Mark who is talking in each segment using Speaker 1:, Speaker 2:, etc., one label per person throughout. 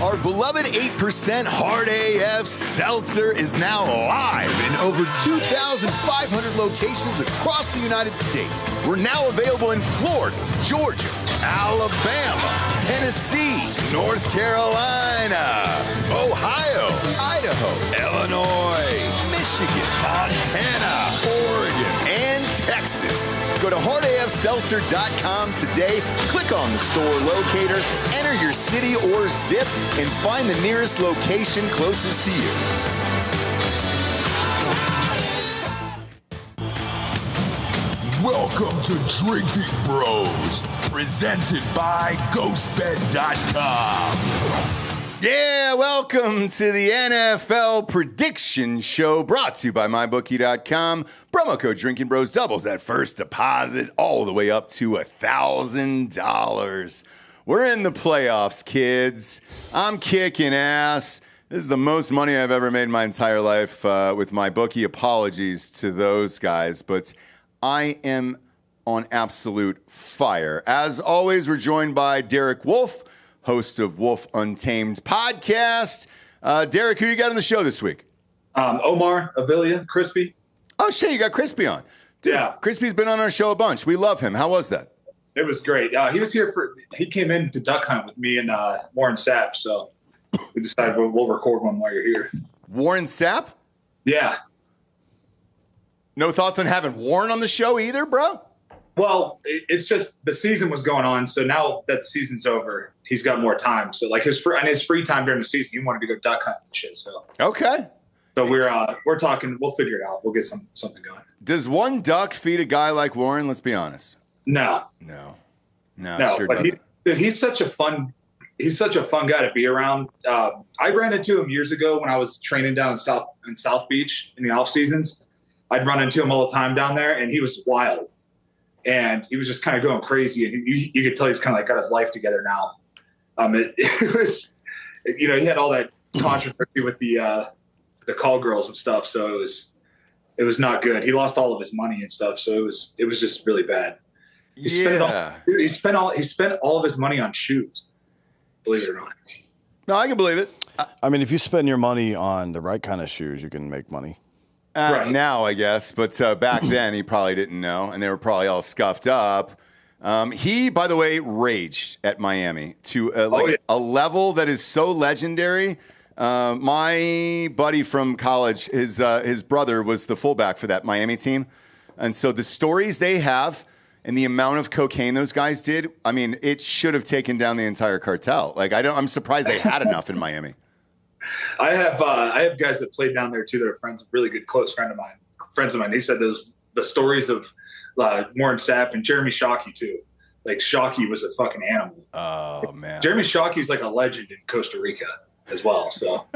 Speaker 1: Our beloved 8% Hard AF Seltzer is now live in over 2,500 locations across the United States. We're now available in Florida, Georgia, Alabama, Tennessee, North Carolina, Ohio, Idaho, Illinois, Michigan, Montana, Oregon, and Texas. Go to hardafseltzer.com today, click on the store locator, enter your city or zip, and find the nearest location closest to you. Welcome to Drinking Bros, presented by GhostBed.com. Yeah, welcome to the NFL Prediction Show, brought to you by MyBookie.com. Promo code Drinkin' Bros doubles that first deposit all the way up to $1,000. We're in the playoffs, kids. I'm kicking ass. This is the most money I've ever made in my entire life with MyBookie. Apologies to those guys, but I am on absolute fire. As always, we're joined by Derek Wolfe, host of Wolf Untamed podcast. Derek, who you got on the show this week?
Speaker 2: Omar, Avila, Crispy.
Speaker 1: Oh, shit, you got Crispy on. Dude, yeah. Crispy's been on our show a bunch. We love him. How was that?
Speaker 2: It was great. He was here he came in to duck hunt with me and Warren Sapp, so we decided we'll record one while you're here.
Speaker 1: Warren Sapp?
Speaker 2: Yeah.
Speaker 1: No thoughts on having Warren on the show either, bro?
Speaker 2: Well, it's just the season was going on, so now that the season's over, he's got more time. So like his free time during the season, he wanted to go duck hunting and shit. So
Speaker 1: okay.
Speaker 2: So we're talking. We'll figure it out. We'll get something going.
Speaker 1: Does one duck feed a guy like Warren? Let's be honest.
Speaker 2: No.
Speaker 1: Sure
Speaker 2: but he's such a fun guy to be around. I ran into him years ago when I was training down in South Beach in the off seasons. I'd run into him all the time down there, and he was wild. And he was just kind of going crazy, and you could tell he's kind of like got his life together now. It was, he had all that controversy with the call girls and stuff, so it was not good. He lost all of his money and stuff, so it was just really bad. He spent all of his money on shoes. Believe it or not.
Speaker 1: No, I can believe it.
Speaker 3: I mean, if you spend your money on the right kind of shoes, you can make money.
Speaker 1: Right. Now, I guess, but back then he probably didn't know, and they were probably all scuffed up. He, by the way, raged at Miami to a level that is so legendary. My buddy from college, his brother was the fullback for that Miami team, and so the stories they have and the amount of cocaine those guys did, I mean, it should have taken down the entire cartel. Like, I'm surprised they had enough in Miami.
Speaker 2: I have guys that played down there too that are friends, really good close friends of mine. They said the stories of Warren Sapp and Jeremy Shockey too. Like Shockey was a fucking animal.
Speaker 1: Oh man,
Speaker 2: Jeremy Shockey's like a legend in Costa Rica as well. So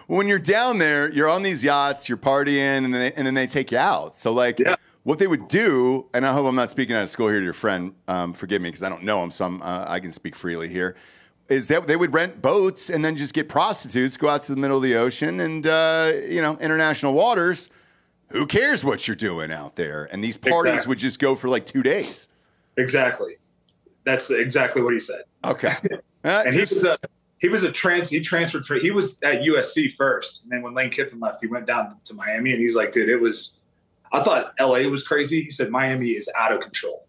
Speaker 1: when you're down there, you're on these yachts, you're partying, and then they take you out. So like, what they would do, and I hope I'm not speaking out of school here to your friend. Forgive me because I don't know him, so I can speak freely here. Is that they would rent boats and then just get prostitutes, go out to the middle of the ocean and, international waters. Who cares what you're doing out there? And these parties would just go for like 2 days.
Speaker 2: Exactly. That's exactly what he said.
Speaker 1: Okay.
Speaker 2: And he was at USC first. And then when Lane Kiffin left, he went down to Miami and he's like, dude, I thought LA was crazy. He said, Miami is out of control.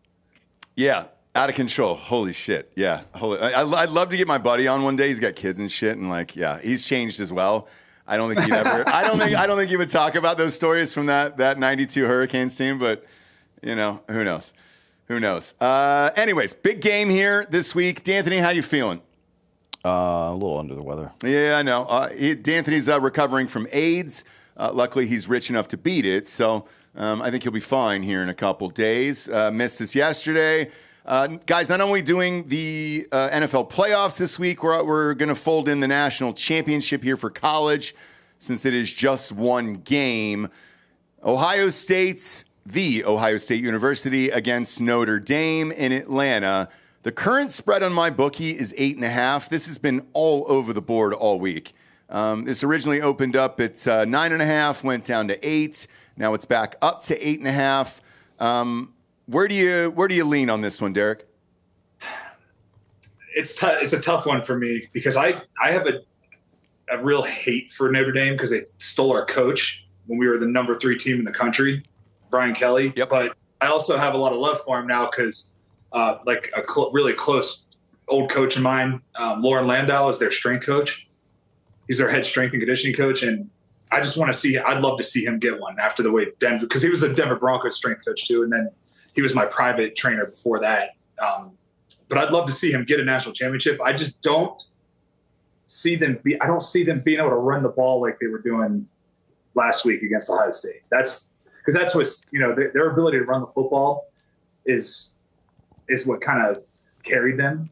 Speaker 1: Yeah. Out of control. Holy shit. Yeah. I'd love to get my buddy on one day. He's got kids and shit. And like, yeah, he's changed as well. I don't think he'd ever, I don't think he would talk about those stories from that 92 Hurricanes team, but who knows? Anyways, big game here this week. D'Anthony, how you feeling?
Speaker 3: A little under the weather.
Speaker 1: Yeah, I know. D'Anthony's recovering from AIDS. Luckily, he's rich enough to beat it. So I think he'll be fine here in a couple days. Missed us yesterday. Guys, not only doing the NFL playoffs this week, we're going to fold in the national championship here for college since it is just one game. The Ohio State University against Notre Dame in Atlanta. The current spread on MyBookie is 8.5. This has been all over the board all week. This originally opened up at 9.5, went down to 8. Now it's back up to 8.5. Where do you lean on this one, Derek?
Speaker 2: it's a tough one for me because I have a real hate for Notre Dame because they stole our coach when we were the number 3 team in the country, Brian Kelly.
Speaker 1: Yep.
Speaker 2: But I also have a lot of love for him now because like a really close old coach of mine, Lauren Landau, is their strength coach. He's their head strength and conditioning coach. And I just want to see – I'd love to see him get one after the way Denver – because he was a Denver Broncos strength coach too, and then he was my private trainer before that. But I'd love to see him get a national championship. I just don't see them – I don't see them being able to run the ball like they were doing last week against Ohio State. That's what their ability to run the football is what kind of carried them,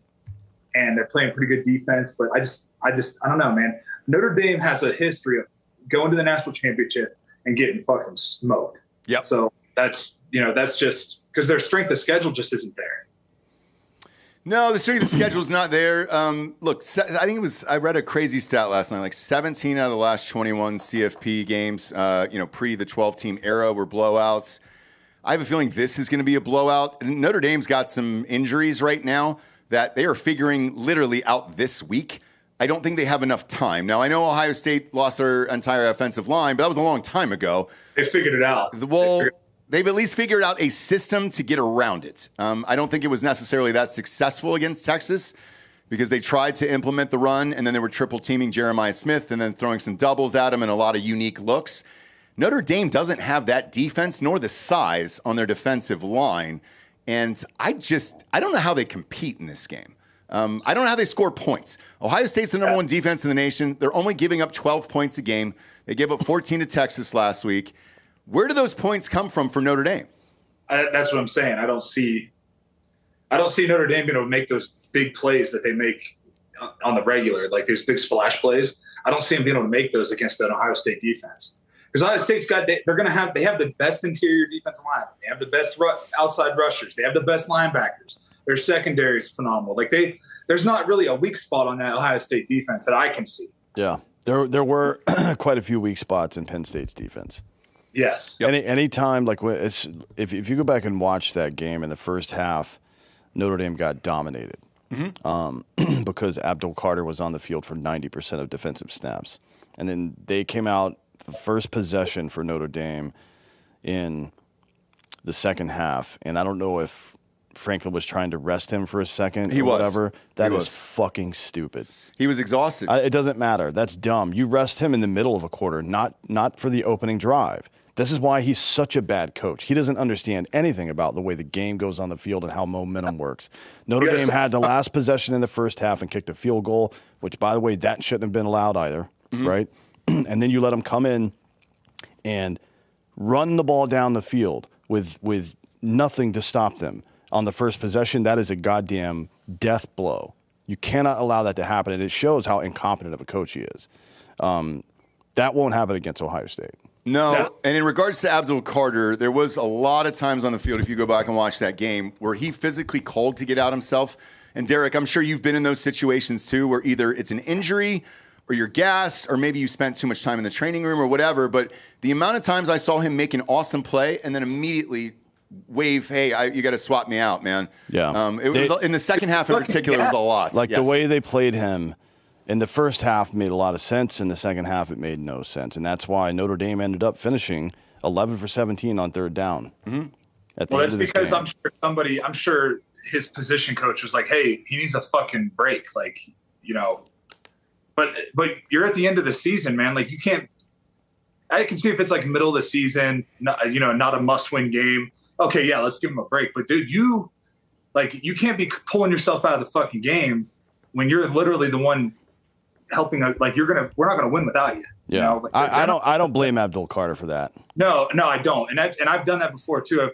Speaker 2: and they're playing pretty good defense. But I don't know, man. Notre Dame has a history of going to the national championship and getting fucking smoked.
Speaker 1: Yep.
Speaker 2: So that's just because their strength of schedule just isn't there.
Speaker 1: No, the strength of schedule is not there. Look, I think I read a crazy stat last night, like 17 out of the last 21 CFP games, pre the 12-team era were blowouts. I have a feeling this is going to be a blowout. Notre Dame's got some injuries right now that they are figuring literally out this week. I don't think they have enough time. Now, I know Ohio State lost their entire offensive line, but that was a long time ago.
Speaker 2: They figured it out.
Speaker 1: Well, they've at least figured out a system to get around it. I don't think it was necessarily that successful against Texas because they tried to implement the run, and then they were triple teaming Jeremiah Smith and then throwing some doubles at him and a lot of unique looks. Notre Dame doesn't have that defense nor the size on their defensive line, and I don't know how they compete in this game. I don't know how they score points. Ohio State's the number 1 defense in the nation. They're only giving up 12 points a game. They gave up 14 to Texas last week. Where do those points come from for Notre Dame?
Speaker 2: That's what I'm saying. I don't see Notre Dame being able to make those big plays that they make on the regular, like these big splash plays. I don't see them being able to make those against an Ohio State defense. Because Ohio State's they have the best interior defensive line. They have the best outside rushers. They have the best linebackers. Their secondary is phenomenal. Like there's not really a weak spot on that Ohio State defense that I can see.
Speaker 3: Yeah, there were quite a few weak spots in Penn State's defense.
Speaker 2: Yes.
Speaker 3: Yep. Any time like if you go back and watch that game in the first half, Notre Dame got dominated because Abdul Carter was on the field for 90% of defensive snaps, and then they came out the first possession for Notre Dame in the second half, and I don't know if Franklin was trying to rest him for a second or whatever. That is fucking stupid.
Speaker 1: He was exhausted.
Speaker 3: It doesn't matter. That's dumb. You rest him in the middle of a quarter, not for the opening drive. This is why he's such a bad coach. He doesn't understand anything about the way the game goes on the field and how momentum works. Notre Dame had the last possession in the first half and kicked a field goal, which, by the way, that shouldn't have been allowed either, right? And then you let them come in and run the ball down the field with nothing to stop them. On the first possession, that is a goddamn death blow. You cannot allow that to happen, and it shows how incompetent of a coach he is. That won't happen against Ohio State.
Speaker 1: No, and in regards to Abdul Carter, there was a lot of times on the field, if you go back and watch that game, where he physically called to get out himself. And Derek, I'm sure you've been in those situations too, where either it's an injury or you're gassed, or maybe you spent too much time in the training room or whatever. But the amount of times I saw him make an awesome play and then immediately wave, hey, you got to swap me out, man.
Speaker 3: Yeah.
Speaker 1: It was in the second half in particular, it was a lot.
Speaker 3: Like the way they played him in the first half made a lot of sense. In the second half, it made no sense. And that's why Notre Dame ended up finishing 11 for 17 on third down. At the end of this
Speaker 2: because
Speaker 3: game.
Speaker 2: I'm sure his position coach was like, hey, he needs a fucking break. Like, but you're at the end of the season, man. Like, you can't, I can see if it's like middle of the season, not a must-win game. Okay, yeah, let's give him a break. But dude, you can't be pulling yourself out of the fucking game when you're literally the one helping. Like, we're not gonna win without you.
Speaker 3: Yeah, I don't blame Abdul Carter for that.
Speaker 2: No, I don't. And I've done that before too.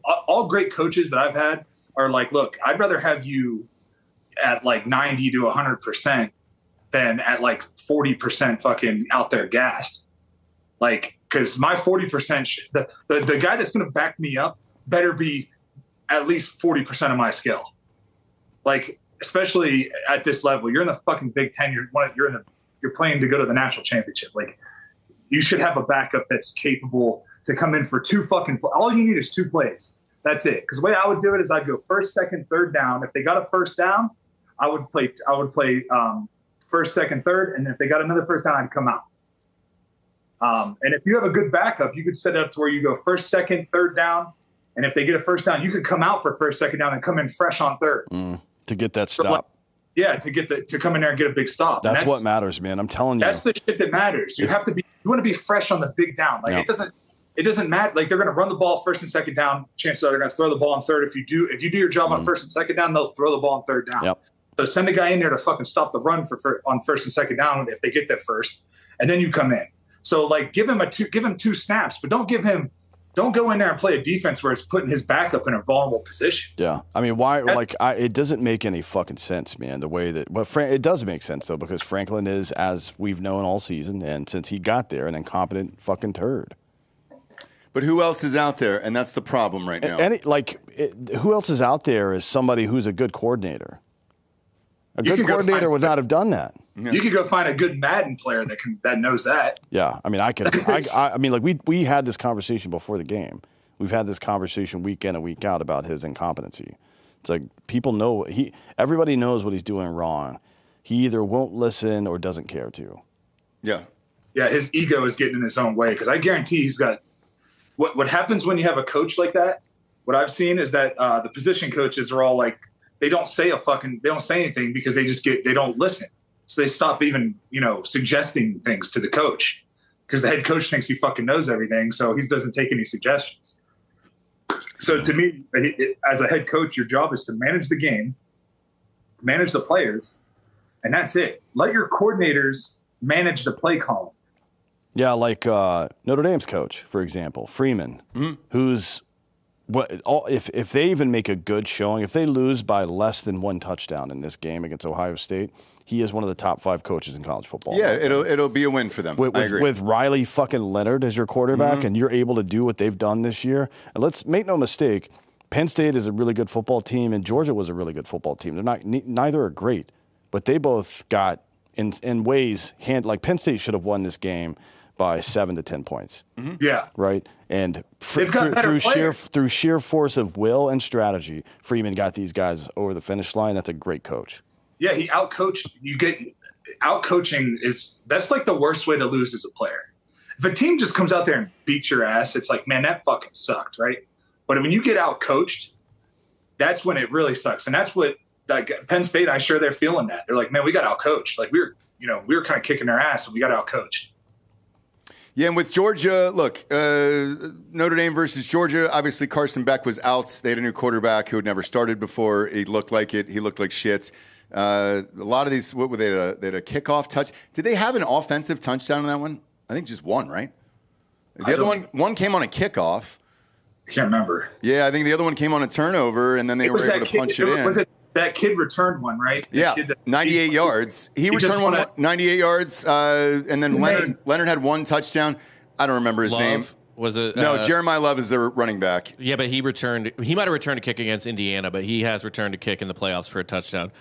Speaker 2: All great coaches that I've had are like, look, I'd rather have you at like 90 to 100% than at like 40% fucking out there gassed. Like, because my 40%, the guy that's going to back me up better be at least 40% of my skill. Like, especially at this level, you're in the fucking Big Ten. You're playing to go to the national championship. Like, you should have a backup that's capable to come in for all you need is 2 plays. That's it. Because the way I would do it is I'd go first, second, third down. If they got a first down, I would play first, second, third, and if they got another first down, I'd come out. And if you have a good backup, you could set it up to where you go first, second, third down, and if they get a first down, you could come out for first, second down, and come in fresh on third
Speaker 3: to get that stop.
Speaker 2: To come in there and get a big stop.
Speaker 3: That's what matters, man. I'm telling you.
Speaker 2: That's the shit that matters. You want to be fresh on the big down. Like it doesn't matter. Like they're going to run the ball first and second down. Chances are they're going to throw the ball on third. If you do your job on first and second down, they'll throw the ball on third down.
Speaker 3: Yep.
Speaker 2: So send a guy in there to fucking stop the run on first and second down if they get that first, and then you come in. So like give him 2 snaps, but don't go in there and play a defense where it's putting his backup in a vulnerable position.
Speaker 3: Yeah, I mean, why? It doesn't make any fucking sense, man. The way that, it does make sense though, because Franklin is, as we've known all season, and since he got there, an incompetent fucking turd.
Speaker 1: But who else is out there? And that's the problem right now.
Speaker 3: Who else is out there is somebody who's a good coordinator. A good coordinator would not have done that.
Speaker 2: Yeah. You could go find a good Madden player that knows that.
Speaker 3: Yeah, I mean, I mean, like we had this conversation before the game. We've had this conversation week in and week out about his incompetency. It's like people know everybody knows what he's doing wrong. He either won't listen or doesn't care to.
Speaker 1: Yeah.
Speaker 2: Yeah, his ego is getting in his own way because I guarantee he's got. What happens when you have a coach like that? What I've seen is that the position coaches are all like they don't say anything because they don't listen. So they stop even, suggesting things to the coach because the head coach thinks he fucking knows everything. So he doesn't take any suggestions. So to me, as a head coach, your job is to manage the game, manage the players, and that's it. Let your coordinators manage the play column.
Speaker 3: Yeah, like Notre Dame's coach, for example, Freeman, who's if they even make a good showing, if they lose by less than 1 touchdown in this game against Ohio State, he is one of the top 5 coaches in college football.
Speaker 1: Yeah, it'll be a win for them. I agree.
Speaker 3: With Riley fucking Leonard as your quarterback, and you're able to do what they've done this year. And let's make no mistake, Penn State is a really good football team, and Georgia was a really good football team. They're not neither are great, but they both got in ways like Penn State should have won this game by 7 to 10 points.
Speaker 2: Yeah.
Speaker 3: Right? And
Speaker 2: through
Speaker 3: sheer force of will and strategy, Freeman got these guys over the finish line. That's a great coach.
Speaker 2: Yeah, he outcoached. Outcoaching that's like the worst way to lose as a player. If a team just comes out there and beats your ass, it's like, man, that fucking sucked, right? But when you get outcoached, that's when it really sucks. And that's what Penn State, I'm sure they're feeling that. They're like, man, we got outcoached. Like we were kind of kicking their ass and we got outcoached.
Speaker 1: Yeah, and with Georgia, look, Notre Dame versus Georgia, obviously Carson Beck was out. They had a new quarterback who had never started before. He looked like it. He looked like shit. A lot of these, what were they? They had a kickoff touch. Did they have an offensive touchdown in that one? I think just one, right? The other one came on a kickoff.
Speaker 2: I can't remember.
Speaker 1: Yeah, I think the other one came on a turnover, and then they were able to punch it in.
Speaker 2: Was it that kid returned one, right?
Speaker 1: Yeah, 98 yards. He returned one 98 yards, and then Leonard had 1 touchdown. I don't remember his name.
Speaker 4: Was it?
Speaker 1: No, Jeremiah Love is their running back.
Speaker 4: Yeah, but he returned. He might have returned a kick against Indiana, but he has returned a kick in the playoffs for a touchdown.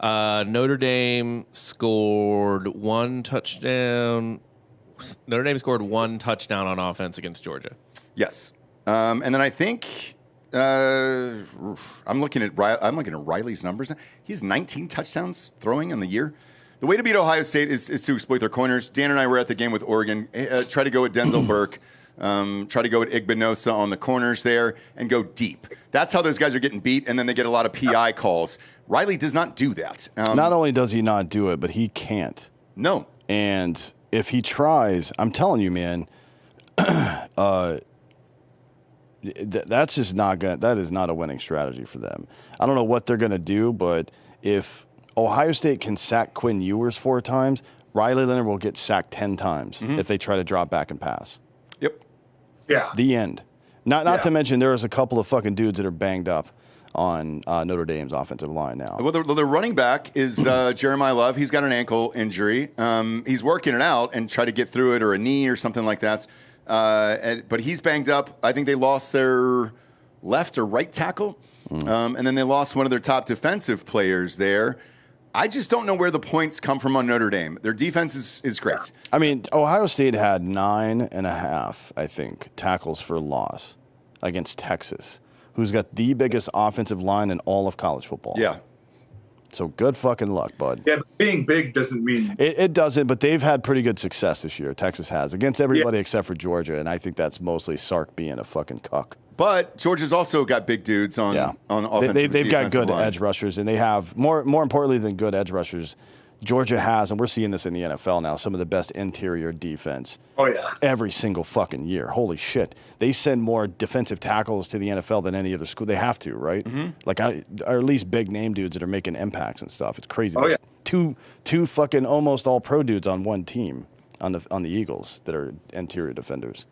Speaker 4: Notre Dame scored 1 touchdown. Notre Dame scored 1 touchdown on offense against Georgia.
Speaker 1: Yes, and then I think I'm looking at Riley's numbers. He has 19 touchdowns throwing in the year. The way to beat Ohio State is to exploit their corners. Dan and I were at the game with Oregon. Try to go with Denzel Burke. Try to go with Igbinosa on the corners there and go deep. That's how those guys are getting beat, and then they get a lot of PI calls. Riley does not do that.
Speaker 3: Not only does he not do it, but he can't.
Speaker 1: No.
Speaker 3: And if he tries, I'm telling you, man, that's just not good. That is not a winning strategy for them. I don't know what they're going to do, but if Ohio State can sack Quinn Ewers 4 times, Riley Leonard will get sacked 10 times if they try to drop back and pass.
Speaker 1: Yep.
Speaker 2: Yeah.
Speaker 3: The end. Not to mention there's a couple of fucking dudes that are banged up on Notre Dame's offensive line now.
Speaker 1: Well, the running back is Jeremiah Love. He's got an ankle injury. He's working it out and try to get through it, or a knee or something like that. But he's banged up. I think they lost their left or right tackle. And then they lost one of their top defensive players there. I just don't know where the points come from on Notre Dame. Their defense is great.
Speaker 3: I mean, Ohio State had 9.5, I think, tackles for loss against Texas. who's got the biggest offensive line in all of college football.
Speaker 1: Yeah.
Speaker 3: So good fucking luck, bud.
Speaker 2: Yeah, but being big doesn't mean
Speaker 3: it doesn't, but they've had pretty good success this year. Texas has against everybody except for Georgia, and I think that's mostly Sark being a fucking cuck.
Speaker 1: But Georgia's also got big dudes on offensive.
Speaker 3: They've got good
Speaker 1: line.
Speaker 3: edge rushers, and they have more importantly than good edge rushers. Georgia has, and we're seeing this in the NFL now, some of the best interior defense.
Speaker 2: Oh, yeah.
Speaker 3: Every single fucking year. Holy shit. They send more defensive tackles to the NFL than any other school. They have to, right? Mm-hmm. Like, or at least big name dudes that are making impacts and stuff. It's crazy.
Speaker 2: Oh, yeah.
Speaker 3: Two fucking almost all pro dudes on one team on the Eagles that are interior defenders.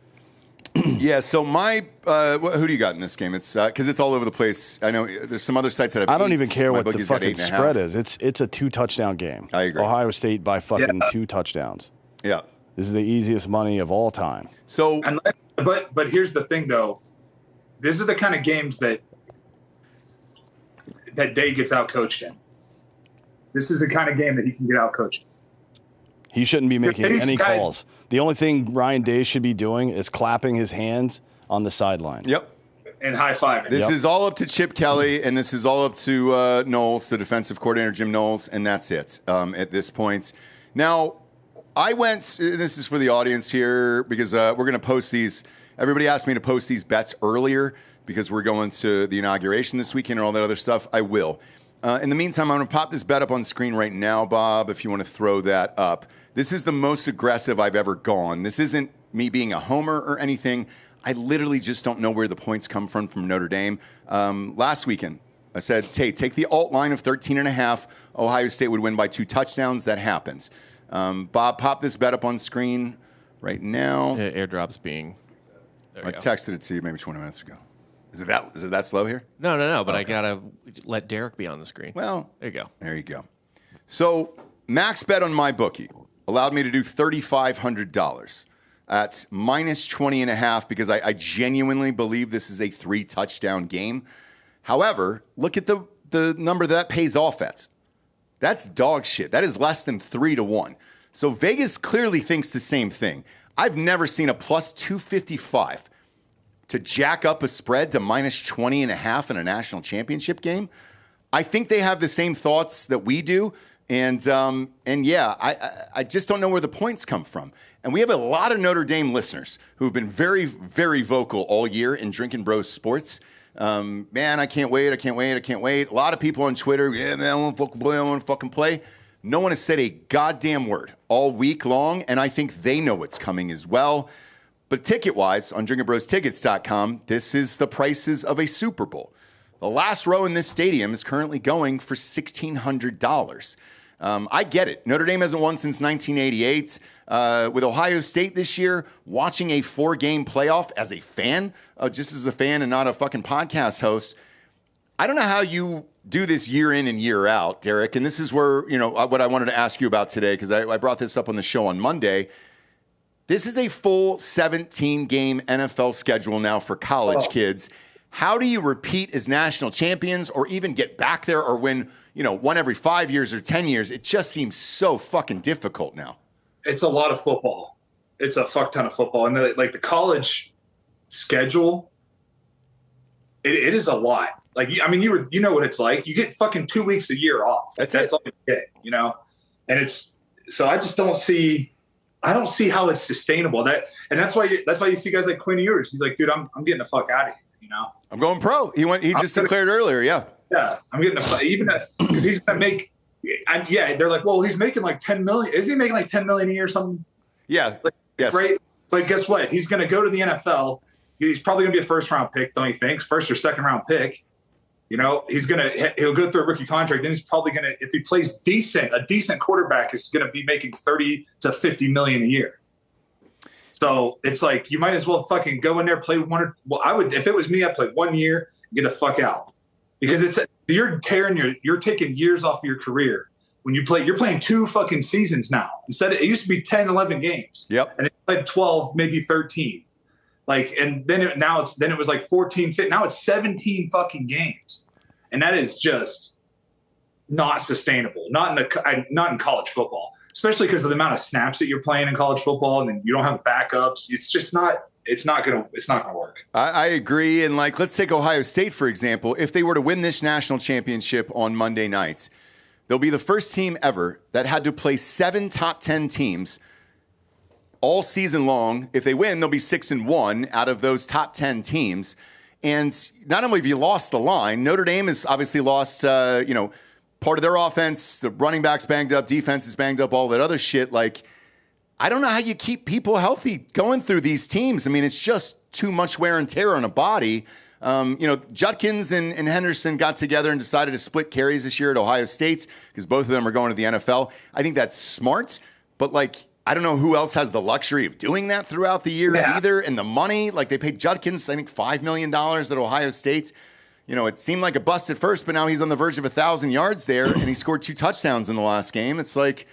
Speaker 1: Yeah, so who do you got in this game? It's because it's all over the place. I know there's some other sites that have.
Speaker 3: I don't even care what the
Speaker 1: got
Speaker 3: fucking spread is. It's a 2-touchdown game.
Speaker 1: I agree.
Speaker 3: Ohio State by fucking 2 touchdowns.
Speaker 1: Yeah,
Speaker 3: this is the easiest money of all time.
Speaker 1: So,
Speaker 2: but here's the thing though, these are the kind of games that Day gets out coached in. This is the kind of game that he can get out coached.
Speaker 3: He shouldn't be making any calls. The only thing Ryan Day should be doing is clapping his hands on the sideline.
Speaker 1: Yep.
Speaker 2: And high-fiving.
Speaker 1: This is all up to Chip Kelly, and this is all up to Knowles, the defensive coordinator, Jim Knowles, and that's it at this point. Now, this is for the audience here, because we're going to post these. Everybody asked me to post these bets earlier because we're going to the inauguration this weekend and all that other stuff. I will. In the meantime, I'm going to pop this bet up on screen right now, Bob, if you want to throw that up. This is the most aggressive I've ever gone. This isn't me being a homer or anything. I literally just don't know where the points come from Notre Dame. Last weekend, I said, hey, take the alt line of 13.5. Ohio State would win by 2 touchdowns. That happens. Bob, pop this bet up on screen right now.
Speaker 4: Airdrop's being.
Speaker 1: I texted it to you maybe 20 minutes ago. Is it that slow here?
Speaker 4: No. But okay. I gotta let Derek be on the screen.
Speaker 1: Well,
Speaker 4: there you go.
Speaker 1: So max bet on my bookie allowed me to do $3,500. That's minus 20.5 because I genuinely believe this is a 3-touchdown game. However, look at the number that pays off at. That's dog shit. That is less than 3-1. So Vegas clearly thinks the same thing. I've never seen a plus 255 to jack up a spread to minus 20.5 in a national championship game. I think they have the same thoughts that we do. And yeah, I just don't know where the points come from. And we have a lot of Notre Dame listeners who've been very, very vocal all year in Drinkin' Bros Sports. Man, I can't wait. A lot of people on Twitter, yeah, man, I want to fucking play. No one has said a goddamn word all week long, and I think they know what's coming as well. But ticket-wise, on drinkinbrostickets.com, this is the prices of a Super Bowl. The last row in this stadium is currently going for $1,600. I get it. Notre Dame hasn't won since 1988. With Ohio State this year, watching a 4-game playoff as a fan, just as a fan and not a fucking podcast host, I don't know how you do this year in and year out, Derek. And this is where, what I wanted to ask you about today, because I brought this up on the show on Monday. This is a full 17-game NFL schedule now for college kids. How do you repeat as national champions or even get back there or win, one every 5 years or 10 years? It just seems so fucking difficult now.
Speaker 2: It's a lot of football. It's a fuck ton of football. And the college schedule, it is a lot. You know what it's like. You get fucking 2 weeks a year off. That's all you get, And it's so I just don't see how it's sustainable. That's why you see guys like Quinn Ewers. He's like, dude, I'm getting the fuck out of here.
Speaker 1: I'm going pro. He just declared earlier. Yeah.
Speaker 2: Yeah. I'm getting because he's going to make. They're like, well, he's making like 10 million. Is he making like 10 million a year or something?
Speaker 1: Yeah. Yes.
Speaker 2: Right. Like, guess what? He's going to go to the NFL. He's probably going to be a first-round pick, don't you think? First or second-round pick. He'll go through a rookie contract. Then he's probably going to, if he plays a decent quarterback is going to be making 30 to 50 million a year. So it's like, you might as well fucking go in there, play if it was me, I'd play 1 year and get the fuck out, because you're taking years off your career. When you're playing 2 fucking seasons now. Instead, it used to be 10, 11 games.
Speaker 1: Yep.
Speaker 2: And they played 12, maybe 13. And then it was like 14, 15. Now it's 17 fucking games. And that is just not sustainable. Not in college football, especially because of the amount of snaps that you're playing in college football, and then you don't have backups. It's just not. It's not gonna work.
Speaker 1: I agree. And like, let's take Ohio State, for example. If they were to win this national championship on Monday nights, they'll be the first team ever that had to play 7 top 10 teams all season long. If they win, they'll be 6-1 out of those top 10 teams. And not only have you lost the line, Notre Dame has obviously lost, part of their offense. The running back's banged up, defense is banged up, all that other shit. Like, I don't know how you keep people healthy going through these teams. I mean, it's just too much wear and tear on a body. Judkins and Henderson got together and decided to split carries this year at Ohio State because both of them are going to the NFL. I think that's smart, but like, I don't know who else has the luxury of doing that throughout the year either. And the money, like they paid Judkins, I think $5 million at Ohio State. It seemed like a bust at first, but now he's on the verge of 1,000 yards there and he scored 2 touchdowns in the last game. It's like,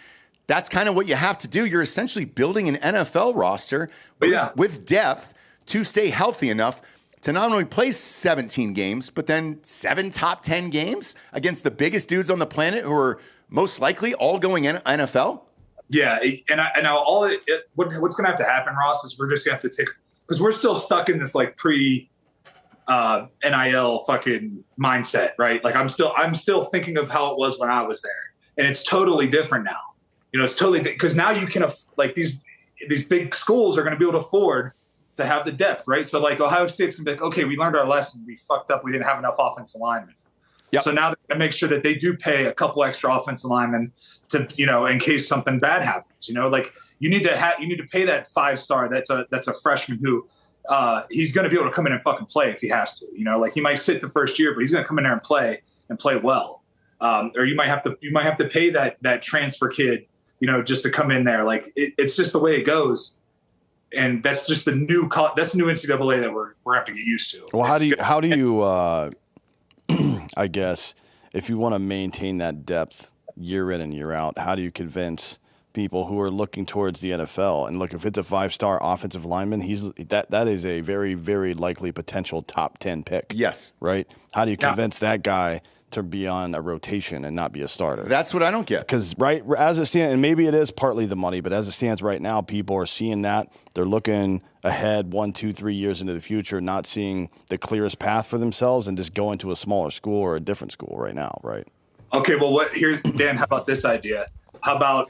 Speaker 1: that's kind of what you have to do. You're essentially building an NFL roster with depth to stay healthy enough to not only play 17 games, but then 7 top 10 games against the biggest dudes on the planet who are most likely all going in NFL.
Speaker 2: Yeah, and I know what's going to have to happen, Ross, is we're just going to have to because we're still stuck in this like pre NIL fucking mindset, right? Like I'm still thinking of how it was when I was there, and it's totally different now. It's totally because now you can like these big schools are going to be able to afford to have the depth, right? So like Ohio State's going to be like, okay, we learned our lesson. We fucked up. We didn't have enough offensive linemen. Yep. So now they're going to make sure that they do pay a couple extra offensive linemen to, in case something bad happens. Like you need to pay that 5-star. That's a freshman who he's going to be able to come in and fucking play if he has to. Like he might sit the first year, but he's going to come in there and play well. Or you might have to pay that transfer kid, just to come in there. Like it's just the way it goes. And that's just the new NCAA that we're have to get used to.
Speaker 3: Well, how do you I guess if you want to maintain that depth year in and year out, how do you convince people who are looking towards the NFL? And look, if it's a 5-star offensive lineman, that is a very, very likely potential top 10 pick.
Speaker 1: Yes.
Speaker 3: Right? How do you convince that guy to be on a rotation and not be a starter?
Speaker 1: That's what I don't get.
Speaker 3: Because as it stands, and maybe it is partly the money, but as it stands right now, people are seeing that. They're looking ahead 1, 2, 3 years into the future, not seeing the clearest path for themselves and just going to a smaller school or a different school right now, right?
Speaker 2: Okay, well, Dan, how about this idea? How about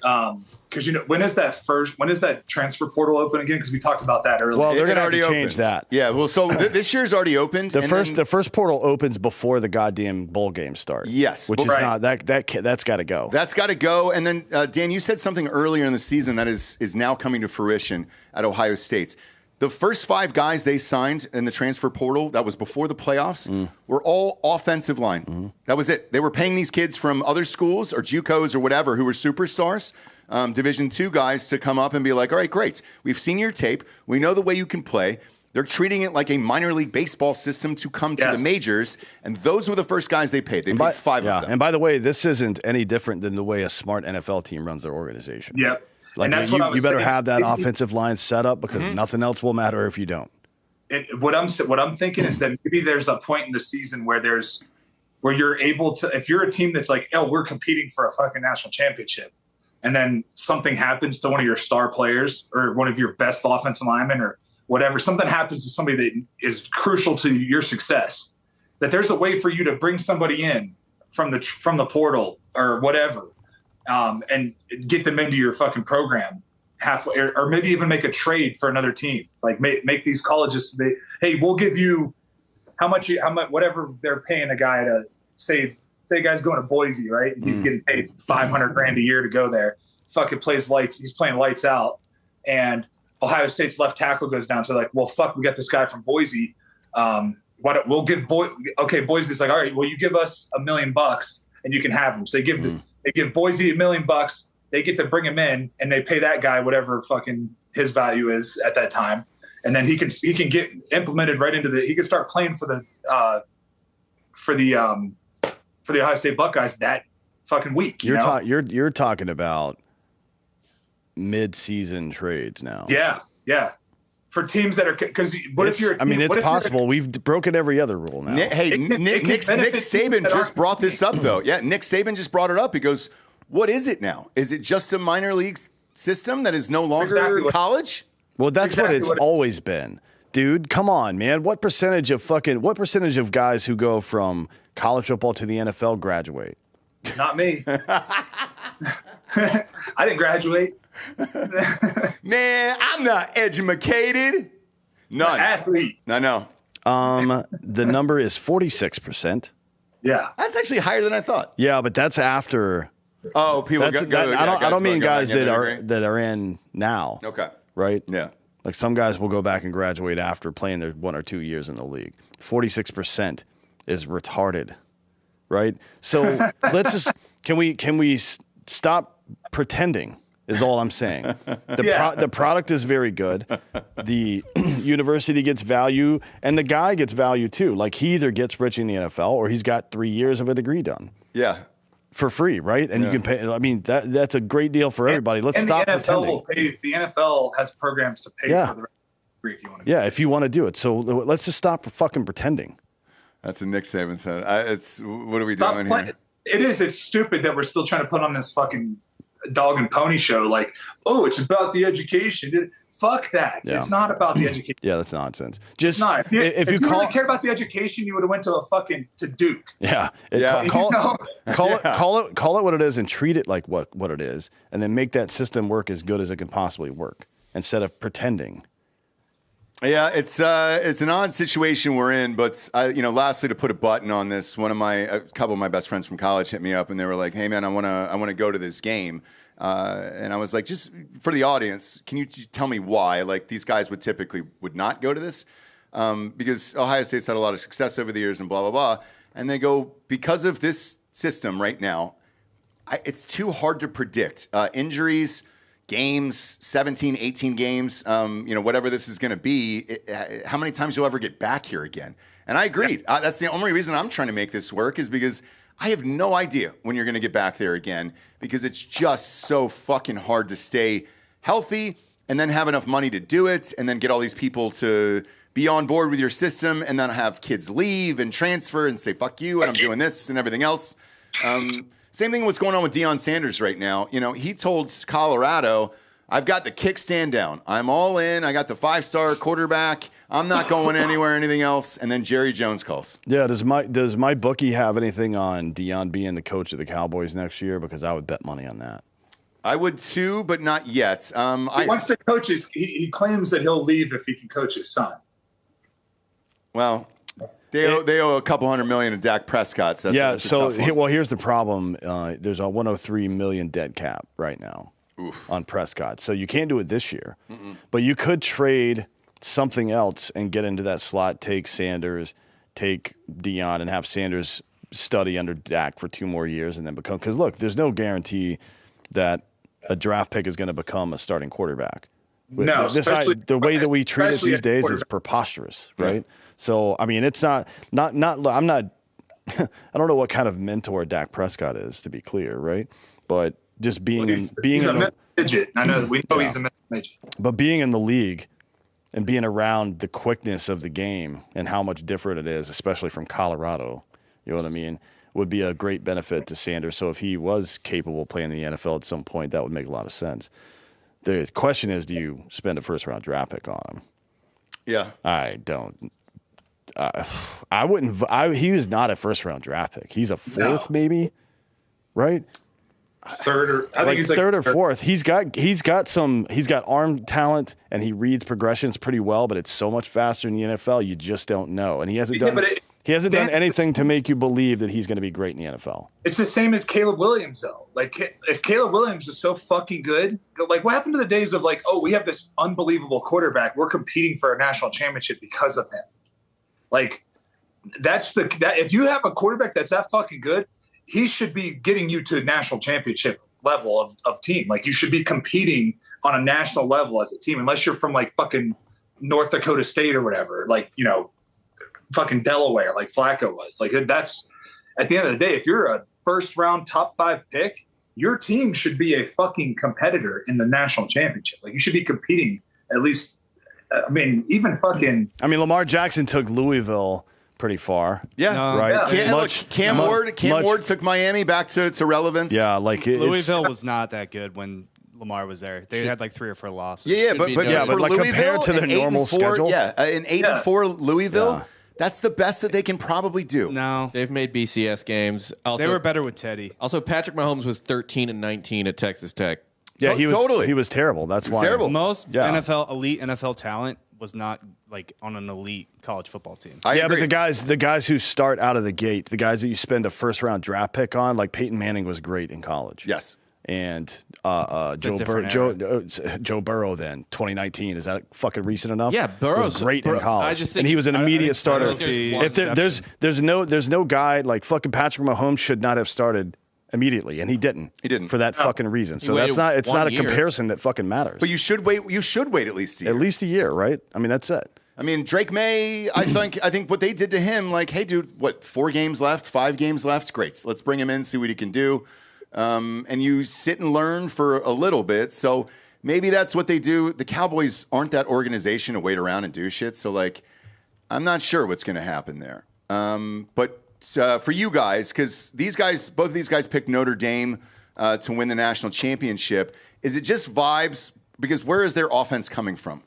Speaker 2: because when is that transfer portal open again? Because we talked about that earlier.
Speaker 3: Well, they're going to have to change that.
Speaker 1: Yeah. Well, so this year's already opened.
Speaker 3: The first portal opens before the goddamn bowl game start.
Speaker 1: Yes,
Speaker 3: which is not that's got to go.
Speaker 1: That's got to go. And then Dan, you said something earlier in the season that is now coming to fruition at Ohio State. The first 5 guys they signed in the transfer portal, that was before the playoffs, were all offensive line. Mm-hmm. That was it. They were paying these kids from other schools or JUCOs or whatever who were superstars, Division II guys, to come up and be like, all right, great. We've seen your tape. We know the way you can play. They're treating it like a minor league baseball system to come to the majors, and those were the first guys they paid. They paid 5 of them.
Speaker 3: And by the way, this isn't any different than the way a smart NFL team runs their organization.
Speaker 2: Yep.
Speaker 3: Like, and that's you better have that offensive line set up because nothing else will matter if you don't.
Speaker 2: What I'm thinking is that maybe there's a point in the season where you're able to, if you're a team that's like, oh, we're competing for a fucking national championship, and then something happens to one of your star players or one of your best offensive linemen or whatever, something happens to somebody that is crucial to your success, that there's a way for you to bring somebody in from the portal or whatever. And get them into your fucking program halfway, or maybe even make a trade for another team. Like make these colleges hey, we'll give you how much, whatever they're paying a guy to say a guy's going to Boise, right? And he's getting paid $500,000 a year to go there. Fucking plays lights. He's playing lights out, and Ohio State's left tackle goes down. So like, well, fuck, we got this guy from Boise. We'll give Boise's like, all right, well, you give us $1 million and you can have him. So they give Boise $1 million. They get to bring him in, and they pay that guy whatever fucking his value is at that time, and then he can get implemented right into he can start playing for the Ohio State Buckeyes that fucking week.
Speaker 3: You're talking about mid-season trades now.
Speaker 2: Yeah. For teams that are, because what if you're?
Speaker 3: It's possible. We've broken every other rule now.
Speaker 1: Nick Saban just brought this up, though. Yeah, Nick Saban just brought it up. He goes, "What is it now? Is it just a minor league system that is no longer college?"
Speaker 3: Well, that's what it's always been. dude. Come on, man. What percentage of guys who go from college football to the NFL graduate?
Speaker 2: Not me. I didn't graduate.
Speaker 1: Man, I'm not educated. None.
Speaker 2: Athlete.
Speaker 1: No.
Speaker 3: The number is 46%.
Speaker 2: Yeah.
Speaker 1: That's actually higher than I thought.
Speaker 3: Yeah, but that's after.
Speaker 1: Oh, people
Speaker 3: I don't mean guys that are in now.
Speaker 1: Okay.
Speaker 3: Right?
Speaker 1: Yeah.
Speaker 3: Like some guys will go back and graduate after playing their 1 or 2 years in the league. 46% is retarded. Right? So let's just can we stop pretending is all I'm saying. The product is very good. The university gets value, and the guy gets value too. Like he either gets rich in the NFL or he's got 3 years of a degree done.
Speaker 1: Yeah.
Speaker 3: For free, right? And you can pay. I mean, that's a great deal for everybody. Let's stop pretending.
Speaker 2: The NFL has programs to pay for the degree if you want to.
Speaker 3: Yeah, if you want to do it. So let's just stop fucking pretending.
Speaker 1: That's a Nick Saban said. What are we doing here?
Speaker 2: It's stupid that we're still trying to put on this fucking dog and pony show. Like, oh, it's about the education. Fuck that. Yeah. It's not about the education.
Speaker 3: Yeah, that's nonsense. Just
Speaker 2: not. If you really cared about the education, you would have went to Duke.
Speaker 3: Yeah. Call it what it is and treat it like what it is, and then make that system work as good as it can possibly work instead of pretending.
Speaker 1: Yeah, it's an odd situation we're in, but lastly, to put a button on this, a couple of my best friends from college hit me up and they were like, "Hey man, I want to go to this game," and I was like, "Just for the audience, can you tell me why? Like these guys would not go to this because Ohio State's had a lot of success over the years and blah blah blah," and they go because of this system right now, it's too hard to predict injuries. Games, 17, 18 games, whatever this is going to be, how many times you'll ever get back here again. And I agreed. Yeah. That's the only reason I'm trying to make this work is because I have no idea when you're going to get back there again because it's just so fucking hard to stay healthy and then have enough money to do it and then get all these people to be on board with your system and then have kids leave and transfer and say, fuck you, and I'm doing this and everything else. Same thing what's going on with Deion Sanders right now. He told Colorado, I've got the kickstand down. I'm all in. I got the 5-star quarterback. I'm not going anywhere, anything else. And then Jerry Jones calls. Yeah, does my bookie have anything on Deion being the coach of the Cowboys next year? Because I would bet money on that. I would too, but not yet.
Speaker 2: He wants to coach he claims that he'll leave if he can coach his son.
Speaker 1: Well, they owe a couple $100 million to Dak Prescott. So here's the problem. There's a $103 million dead cap right now on Prescott. So you can't do it this year. But you could trade something else and get into that slot, take Sanders, take Deion, and have Sanders study under Dak for 2 more years and then become – because, look, there's no guarantee that a draft pick is going to become a starting quarterback.
Speaker 2: No,
Speaker 1: the way that we treat it these days is preposterous, right? Yeah. So, I mean, it's not I'm not, I don't know what kind of mentor Dak Prescott is, to be clear, right? But just he's a
Speaker 2: midget. I know we know he's a midget.
Speaker 3: But being in the league and being around the quickness of the game and how much different it is, especially from Colorado, you know what I mean, would be a great benefit to Sanders. So if he was capable of playing in the NFL at some point, that would make a lot of sense. The question is, do you spend a first-round draft pick on him? Yeah. I don't. I wouldn't. He was not a first-round draft pick. He's a 4th, maybe, right?
Speaker 2: 3rd, I think he's like
Speaker 3: 3rd or 4th. He's got arm talent and he reads progressions pretty well, but it's so much faster in the NFL. You just don't know, and he hasn't done anything to make you believe that he's going to be great in the NFL.
Speaker 2: It's the same as Caleb Williams, though. Like, if Caleb Williams is so fucking good, like, what happened to the days of like, oh, we have this unbelievable quarterback, we're competing for a national championship because of him. Like, if you have a quarterback that's that fucking good, he should be getting you to a national championship level of team. Like, you should be competing on a national level as a team, unless you're from like fucking North Dakota State or whatever. Like, fucking Delaware, like Flacco was. Like, that's at the end of the day, if you're a first-round top 5 pick, your team should be a fucking competitor in the national championship. Like, you should be competing at least.
Speaker 3: Lamar Jackson took Louisville pretty far. Yeah, right.
Speaker 1: Yeah. Cam Ward took Miami back to relevance.
Speaker 3: Yeah,
Speaker 5: Louisville was not that good when Lamar was there. They had like 3 or 4 losses.
Speaker 1: Yeah, but
Speaker 3: like
Speaker 1: Louisville,
Speaker 3: compared to their normal schedule,
Speaker 1: an 8-4 Louisville, that's the best that they can probably do.
Speaker 5: No,
Speaker 4: They've made BCS games. Also,
Speaker 5: they were better with Teddy.
Speaker 4: Also, Patrick Mahomes was 13-19 at Texas Tech.
Speaker 3: Yeah, he was
Speaker 1: totally.
Speaker 3: He was terrible. That's why.
Speaker 1: Terrible.
Speaker 5: Most elite NFL talent was not like on an elite college football team.
Speaker 1: I agree.
Speaker 3: But the guys who start out of the gate, the guys that you spend a first round draft pick on, like Peyton Manning was great in college.
Speaker 1: Yes.
Speaker 3: And Joe Burrow then 2019, is that fucking recent enough?
Speaker 4: Yeah, Burrow's
Speaker 3: was great in college.
Speaker 4: I just think
Speaker 3: and he was an immediate starter.
Speaker 4: there's
Speaker 3: There's no guy like fucking Patrick Mahomes should not have started immediately, and he didn't.
Speaker 1: He didn't.
Speaker 3: For that fucking reason. So
Speaker 4: waited
Speaker 3: it's not a
Speaker 4: 1 year.
Speaker 3: comparison that fucking matters.
Speaker 1: But you should wait at least a year.
Speaker 3: At least a year, right? I mean, that's it.
Speaker 1: I mean, Drake May, I think what they did to him, like, hey, dude, 4 games left, 5 games left? Great. Let's bring him in, see what he can do. And you sit and learn for a little bit. So maybe that's what they do. The Cowboys aren't that organization to wait around and do shit. So, like, I'm not sure what's going to happen there. But for you guys, because both of these guys picked Notre Dame to win the national championship, is it just vibes? Because where is their offense coming from?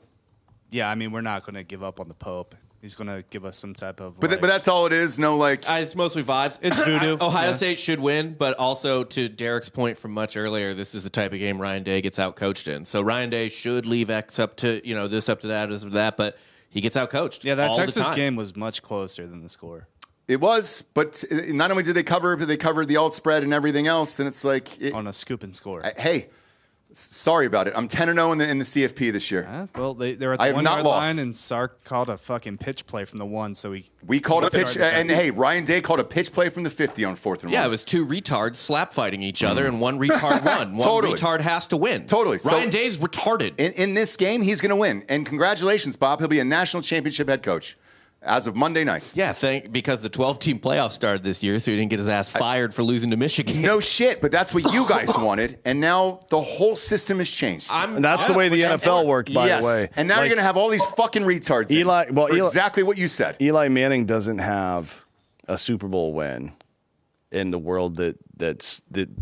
Speaker 5: Yeah, I mean, we're not going to give up on the Pope. He's going to give us some type of.
Speaker 1: But that's all it is. No, like
Speaker 4: it's mostly vibes.
Speaker 5: It's voodoo.
Speaker 4: Ohio State should win, but also to Derek's point from much earlier, this is the type of game Ryan Day gets out coached in. So Ryan Day should leave X up to this up to that, this up to that, but he gets out coached.
Speaker 5: Yeah, that
Speaker 4: all
Speaker 5: Texas
Speaker 4: the time.
Speaker 5: game was much closer than the score.
Speaker 1: it was, but not only did they cover, but they covered the alt spread and everything else. And it's like
Speaker 5: on a scoop and score.
Speaker 1: Hey. Sorry about it. I'm 10-0 in the CFP this year.
Speaker 5: Well, they're at the 1 yard line, and Sark called a fucking pitch play from the 1, so we
Speaker 1: called a pitch, and hey, Ryan Day called a pitch play from the 50 on 4th and 1.
Speaker 4: Yeah, it was 2 retards slap fighting each other, and 1 retard won. One
Speaker 1: Totally.
Speaker 4: retard has to win.
Speaker 1: Totally.
Speaker 4: Ryan Day's retarded.
Speaker 1: In this game, he's going to win. And congratulations, Bob. He'll be a national championship head coach as of Monday night.
Speaker 4: Yeah, because the 12-team playoff started this year, so he didn't get his ass fired for losing to Michigan.
Speaker 1: No shit, but that's what you guys wanted, and now the whole system has changed.
Speaker 3: And that's the way the NFL worked, by the way.
Speaker 1: And now you're going to have all these fucking retards exactly what you said.
Speaker 3: Eli Manning doesn't have a Super Bowl win in the world that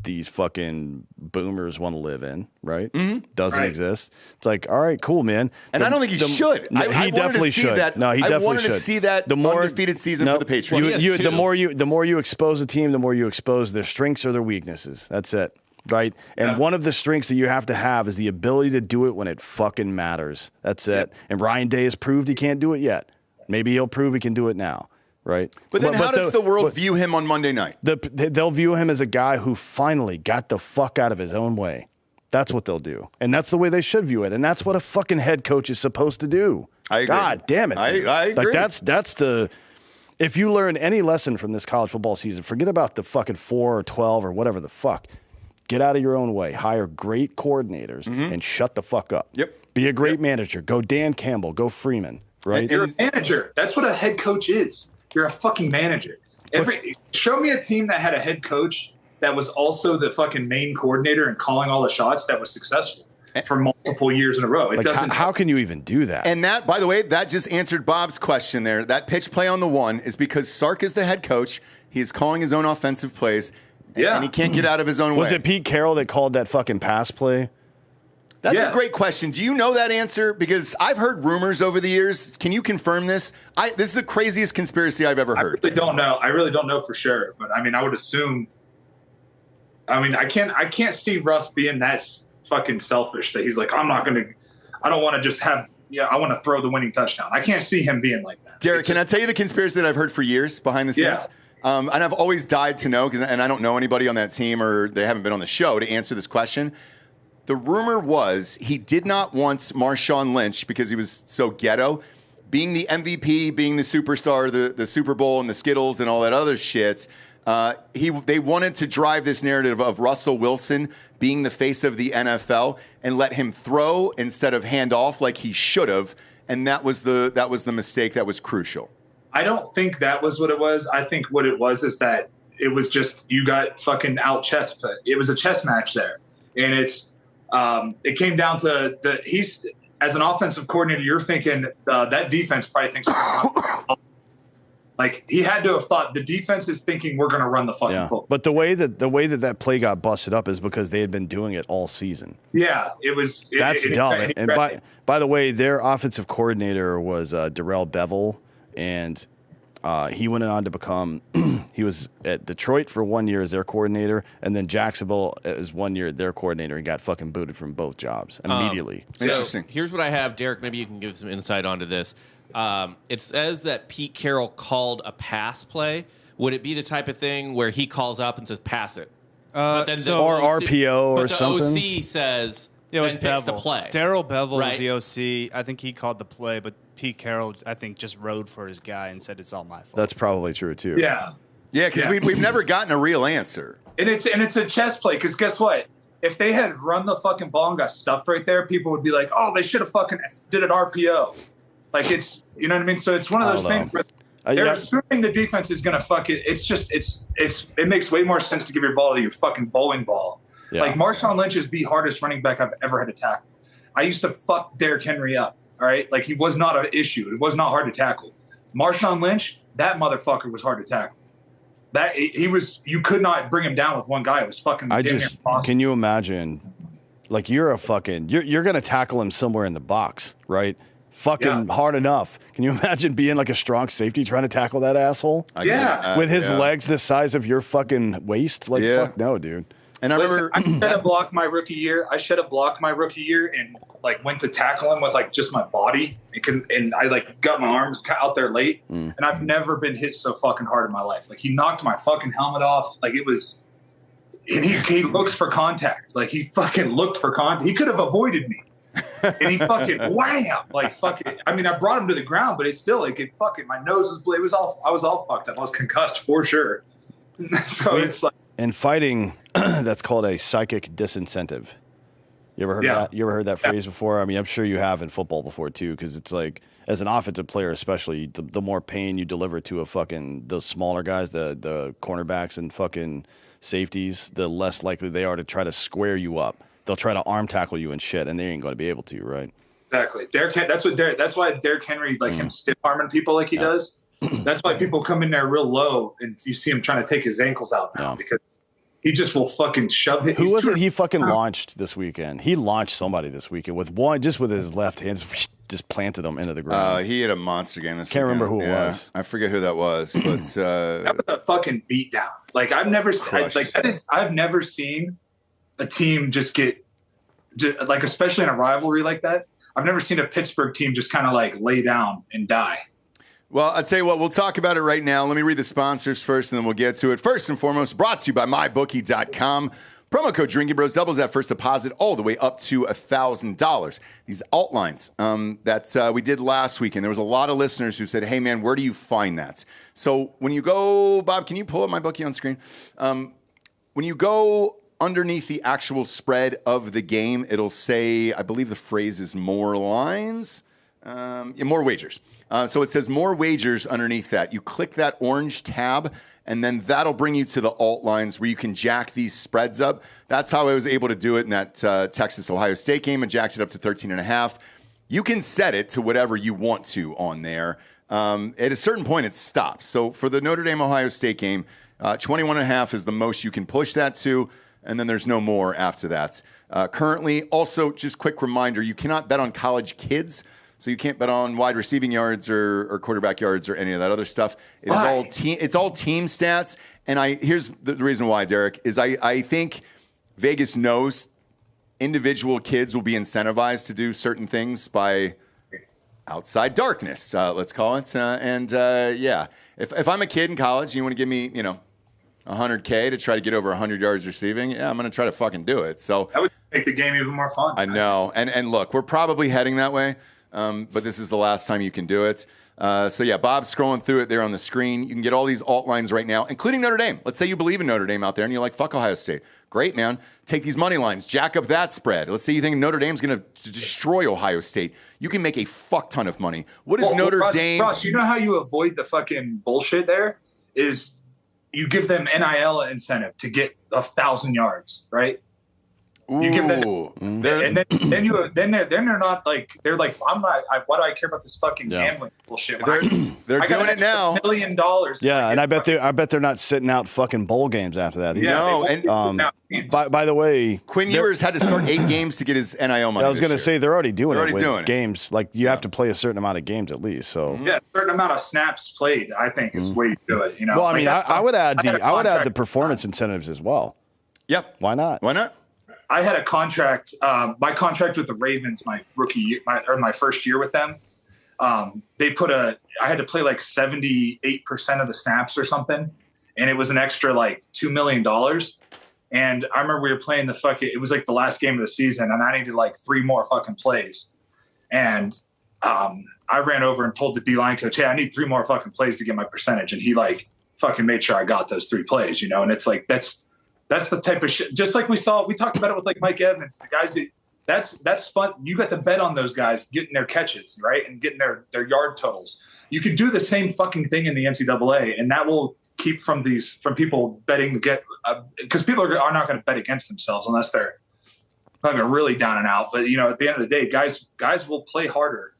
Speaker 3: these fucking boomers want to live in, right? Mm-hmm. Doesn't exist. It's like, all right, cool, man.
Speaker 1: And I don't think he should.
Speaker 3: He definitely should. No, he definitely should. I wanted to
Speaker 1: see that undefeated season for the Patriots.
Speaker 3: The more you expose a team, the more you expose their strengths or their weaknesses. That's it, right? And one of the strengths that you have to have is the ability to do it when it fucking matters. That's it. And Ryan Day has proved he can't do it yet. Maybe he'll prove he can do it now. Right.
Speaker 1: But then how does the world view him on Monday night?
Speaker 3: They'll view him as a guy who finally got the fuck out of his own way. That's what they'll do. And that's the way they should view it. And that's what a fucking head coach is supposed to do.
Speaker 1: I agree.
Speaker 3: God damn it.
Speaker 1: I agree.
Speaker 3: Like that's if you learn any lesson from this college football season, forget about the fucking 4 or 12 or whatever the fuck. Get out of your own way. Hire great coordinators and shut the fuck up.
Speaker 1: Yep.
Speaker 3: Be a great manager. Go Dan Campbell. Go Freeman. Right.
Speaker 2: You're a manager. That's what a head coach is. You're a fucking manager. Show me a team that had a head coach that was also the fucking main coordinator and calling all the shots that was successful for multiple years in a row. It doesn't.
Speaker 3: How can you even do that?
Speaker 1: And that, by the way, that just answered Bob's question there. That pitch play on the 1 is because Sark is the head coach. He is calling his own offensive plays. And he can't get out of his own way.
Speaker 3: Was it Pete Carroll that called that fucking pass play?
Speaker 1: That's a great question. Do you know that answer? Because I've heard rumors over the years. Can you confirm this? This is the craziest conspiracy I've ever heard.
Speaker 2: I really don't know for sure. But I mean, I would assume. I mean, I can't see Russ being that fucking selfish that he's like, I don't want to just have. I want to throw the winning touchdown. I can't see him being like that.
Speaker 1: Derek, can I tell you the conspiracy that I've heard for years behind the scenes?
Speaker 2: Yeah.
Speaker 1: And I've always died to know, and I don't know anybody on that team or they haven't been on the show to answer this question. The rumor was he did not want Marshawn Lynch because he was so ghetto, being the MVP, being the superstar, the Super Bowl and the Skittles and all that other shit. They wanted to drive this narrative of Russell Wilson being the face of the NFL and let him throw instead of hand off like he should have, and that was the mistake that was crucial.
Speaker 2: I don't think that was what it was. I think what it was is that it was just you got fucking out chess put. It was a chess match there, and it came down to he's as an offensive coordinator, you're thinking that defense probably thinks Like he had to have thought the defense is thinking we're going to run the fucking football.
Speaker 3: But the way that play got busted up is because they had been doing it all season.
Speaker 2: Yeah, it was.
Speaker 3: That's dumb. And by the way, their offensive coordinator was Darrell Bevel, and he went on to become. He was at Detroit for 1 year as their coordinator, and then Jacksonville as 1 year their coordinator, and got fucking booted from both jobs immediately.
Speaker 4: So here's what I have, Derek. Maybe you can give some insight onto this. It says that Pete Carroll called a pass play. Would it be the type of thing where he calls up and says, pass it? But then
Speaker 3: or RPO or something?
Speaker 4: The OC says,
Speaker 5: it was
Speaker 4: picks the play.
Speaker 5: Darrell Bevel was the OC. I think he called the play, but Pete Carroll, I think, just rode for his guy and said it's all my fault.
Speaker 3: That's probably true, too.
Speaker 2: Yeah.
Speaker 1: Yeah, because we've never gotten a real answer.
Speaker 2: And it's a chess play, because guess what? If they had run the fucking ball and got stuffed right there, people would be like, oh, they should have fucking did an RPO. Like, it's, you know what I mean? So it's one of those things where they're assuming the defense is going to fuck it. It's just, it makes way more sense to give your ball to your fucking bowling ball. Yeah. Like, Marshawn Lynch is the hardest running back I've ever had to tackle. I used to fuck Derrick Henry up, all right? Like, he was not an issue. It was not hard to tackle. Marshawn Lynch, that motherfucker was hard to tackle. That he was, you could not bring him down with one guy. It was fucking.
Speaker 3: Can you imagine? Like, you're going to tackle him somewhere in the box, right? Fucking hard enough. Can you imagine being like a strong safety trying to tackle that asshole? With his legs the size of your fucking waist? Like, fuck no, dude.
Speaker 1: And I remember
Speaker 2: I should have blocked my rookie year. And like went to tackle him with like just my body. And I like got my arms out there late. And I've never been hit so fucking hard in my life. Like, he knocked my fucking helmet off. Like, it was, and he looks for contact. Like, he fucking looked for contact. He could have avoided me. And he fucking wham, like fucking. I mean, I brought him to the ground, but it's still like it fucking. My nose was bleeding. I was all fucked up. I was concussed for sure. So it's like
Speaker 3: in fighting, that's called a psychic disincentive. You ever heard that? You ever heard that phrase before? I mean, I'm sure you have in football before too, because it's like, as an offensive player, especially, the more pain you deliver to those smaller guys, the cornerbacks and fucking safeties, the less likely they are to try to square you up. They'll try to arm tackle you and shit, and they ain't going to be able to, right?
Speaker 2: Exactly. That's why Derrick Henry, like him stiff arming people like he does. That's why people come in there real low, and you see him trying to take his ankles out now because he just will fucking shove it.
Speaker 3: Who was it he fucking launched this weekend? He launched somebody this weekend with his left hand, just planted them into the ground.
Speaker 1: He had a monster game this
Speaker 3: weekend.
Speaker 1: Can't
Speaker 3: remember who it was.
Speaker 1: I forget who that was, but
Speaker 2: that was a fucking beatdown. Like, I've never seen a team just get, like, especially in a rivalry like that. I've never seen a Pittsburgh team just kind of like lay down and die.
Speaker 1: Well, I'll tell you what, we'll talk about it right now. Let me read the sponsors first, and then we'll get to it. First and foremost, brought to you by MyBookie.com. Promo code Drinkin Bros doubles that first deposit all the way up to $1,000. These alt lines that we did last week, and there was a lot of listeners who said, hey, man, where do you find that? So when you go, Bob, can you pull up MyBookie on screen? When you go underneath the actual spread of the game, it'll say, I believe the phrase is more lines, more wagers. So it says more wagers underneath that. You click that orange tab, and then that'll bring you to the alt lines where you can jack these spreads up. That's how I was able to do it in that Texas-Ohio State game and jacked it up to 13.5. You can set it to whatever you want to on there. At a certain point, it stops. So for the Notre Dame-Ohio State game, 21.5 is the most you can push that to, and then there's no more after that. Currently, also, just quick reminder, you cannot bet on college kids. So you can't bet on wide receiving yards or quarterback yards or any of that other stuff. It's all team stats. And here's the reason why, Derek, is I think Vegas knows individual kids will be incentivized to do certain things by outside darkness, let's call it. If I'm a kid in college and you want to give me, $100K to try to get over 100 yards receiving, I'm going to try to fucking do it. So
Speaker 2: that would make the game even more fun.
Speaker 1: I know. And look, we're probably heading that way. But this is the last time you can do it. Bob's scrolling through it there on the screen. You can get all these alt lines right now, including Notre Dame. Let's say you believe in Notre Dame out there and you're like, fuck Ohio State. Great, man. Take these money lines, jack up that spread. Let's say you think Notre Dame's going to destroy Ohio State. You can make a fuck ton of money. What is Notre Dame?
Speaker 2: Ross, you know how you avoid the fucking bullshit there? Is you give them NIL incentive to get 1,000 yards, right? You give them,
Speaker 1: They're-
Speaker 2: and then they're not like they're like I'm not. Why do I care about this fucking gambling bullshit?
Speaker 1: they're doing it now.
Speaker 2: $1 million.
Speaker 3: Yeah, and I bet they're not sitting out fucking bowl games after that.
Speaker 2: Yeah,
Speaker 1: No,
Speaker 2: they
Speaker 1: and
Speaker 2: won't sit down games.
Speaker 3: By the way,
Speaker 1: Quinn Ewers had to start 8 games to get his NIL money.
Speaker 3: I was going to say they're already doing
Speaker 1: They're
Speaker 3: it
Speaker 1: already
Speaker 3: with
Speaker 1: doing it.
Speaker 3: games. Like you have to play a certain amount of games at least. So
Speaker 2: Yeah, a certain amount of snaps played, I think, is the way you do it. You know.
Speaker 3: well, I
Speaker 2: Like,
Speaker 3: mean,
Speaker 2: that's
Speaker 3: I would add
Speaker 2: had a
Speaker 3: I would add the
Speaker 2: contract.
Speaker 3: performance incentives as well.
Speaker 1: Yep.
Speaker 3: Why not?
Speaker 1: Why not?
Speaker 2: I had a contract. My contract with the Ravens, my rookie year, my first year with them. They put I had to play like 78% of the snaps or something, and it was an extra like $2 million. And I remember we were playing it was like the last game of the season, and I needed like 3 more fucking plays. And I ran over and told the D-line coach, "Hey, I need 3 more fucking plays to get my percentage." And he like fucking made sure I got those 3 plays, you know. And it's like that's the type of shit. Just like we talked about it with like Mike Evans, the guys that's fun. You got to bet on those guys getting their catches, right? And getting their yard totals. You could do the same fucking thing in the NCAA, and that will keep from people betting because people are not going to bet against themselves unless they're fucking really down and out. But you know, at the end of the day, guys will play harder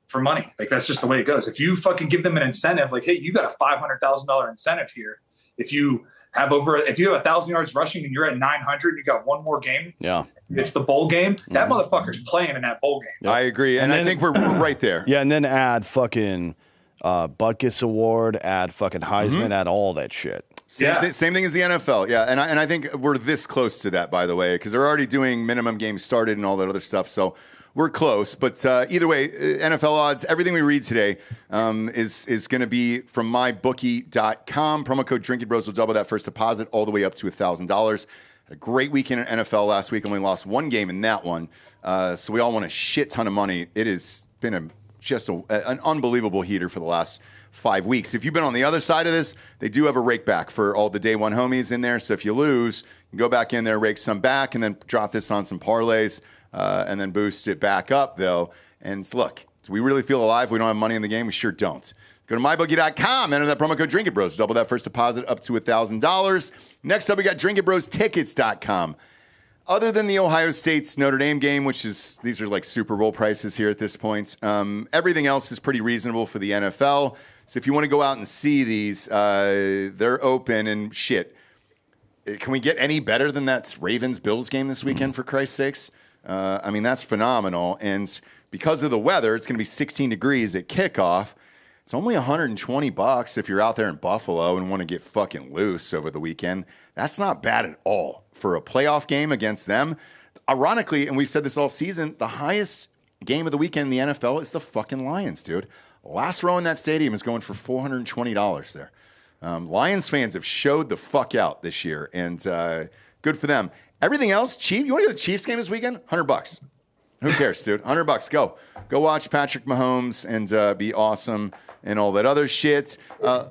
Speaker 2: for money. Like that's just the way it goes. If you fucking give them an incentive, like, hey, you got a $500,000 incentive here. If you have 1,000 yards rushing and you're at 900, you got 1 more game.
Speaker 3: Yeah.
Speaker 2: It's the bowl game. That motherfucker's playing in that bowl game.
Speaker 1: I agree. And I think we're right there.
Speaker 3: Yeah, and then add fucking Butkus Award, add fucking Heisman, add all that shit.
Speaker 1: Same thing as the NFL. Yeah, and I think we're this close to that, by the way, because they're already doing minimum games started and all that other stuff. So we're close. But either way, NFL odds, everything we read today is going to be from mybookie.com. Promo code Drinkin' Bros will double that first deposit all the way up to $1,000. Had a great weekend in NFL last week. Only lost 1 game in that one. So we all won a shit ton of money. It has been just an unbelievable heater for the last 5 weeks. If you've been on the other side of this, they do have a rake back for all the day one homies in there. So if you lose, you can go back in there, rake some back, and then drop this on some parlays, and then boost it back up, though. And look, do we really feel alive? We don't have money in the game? We sure don't. Go to mybookie.com, enter that promo code Drinkin' Bros. Double that first deposit up to $1,000. Next up, we got drinkinbrostickets.com. Other than the Ohio State's Notre Dame game, these are like Super Bowl prices here at this point, everything else is pretty reasonable for the NFL. So if you want to go out and see these, they're open and shit. Can we get any better than that Ravens-Bills game this weekend, for Christ's sakes? I mean, that's phenomenal. And because of the weather, it's going to be 16 degrees at kickoff. It's only $120 if you're out there in Buffalo and want to get fucking loose over the weekend. That's not bad at all for a playoff game against them. Ironically, and we've said this all season, the highest game of the weekend in the NFL is the fucking Lions, dude. Last row in that stadium is going for $420 there. Lions fans have showed the fuck out this year, and good for them. Everything else, cheap. You want to go to the Chiefs game this weekend? $100. Who cares, dude? $100. Go watch Patrick Mahomes and be awesome and all that other shit.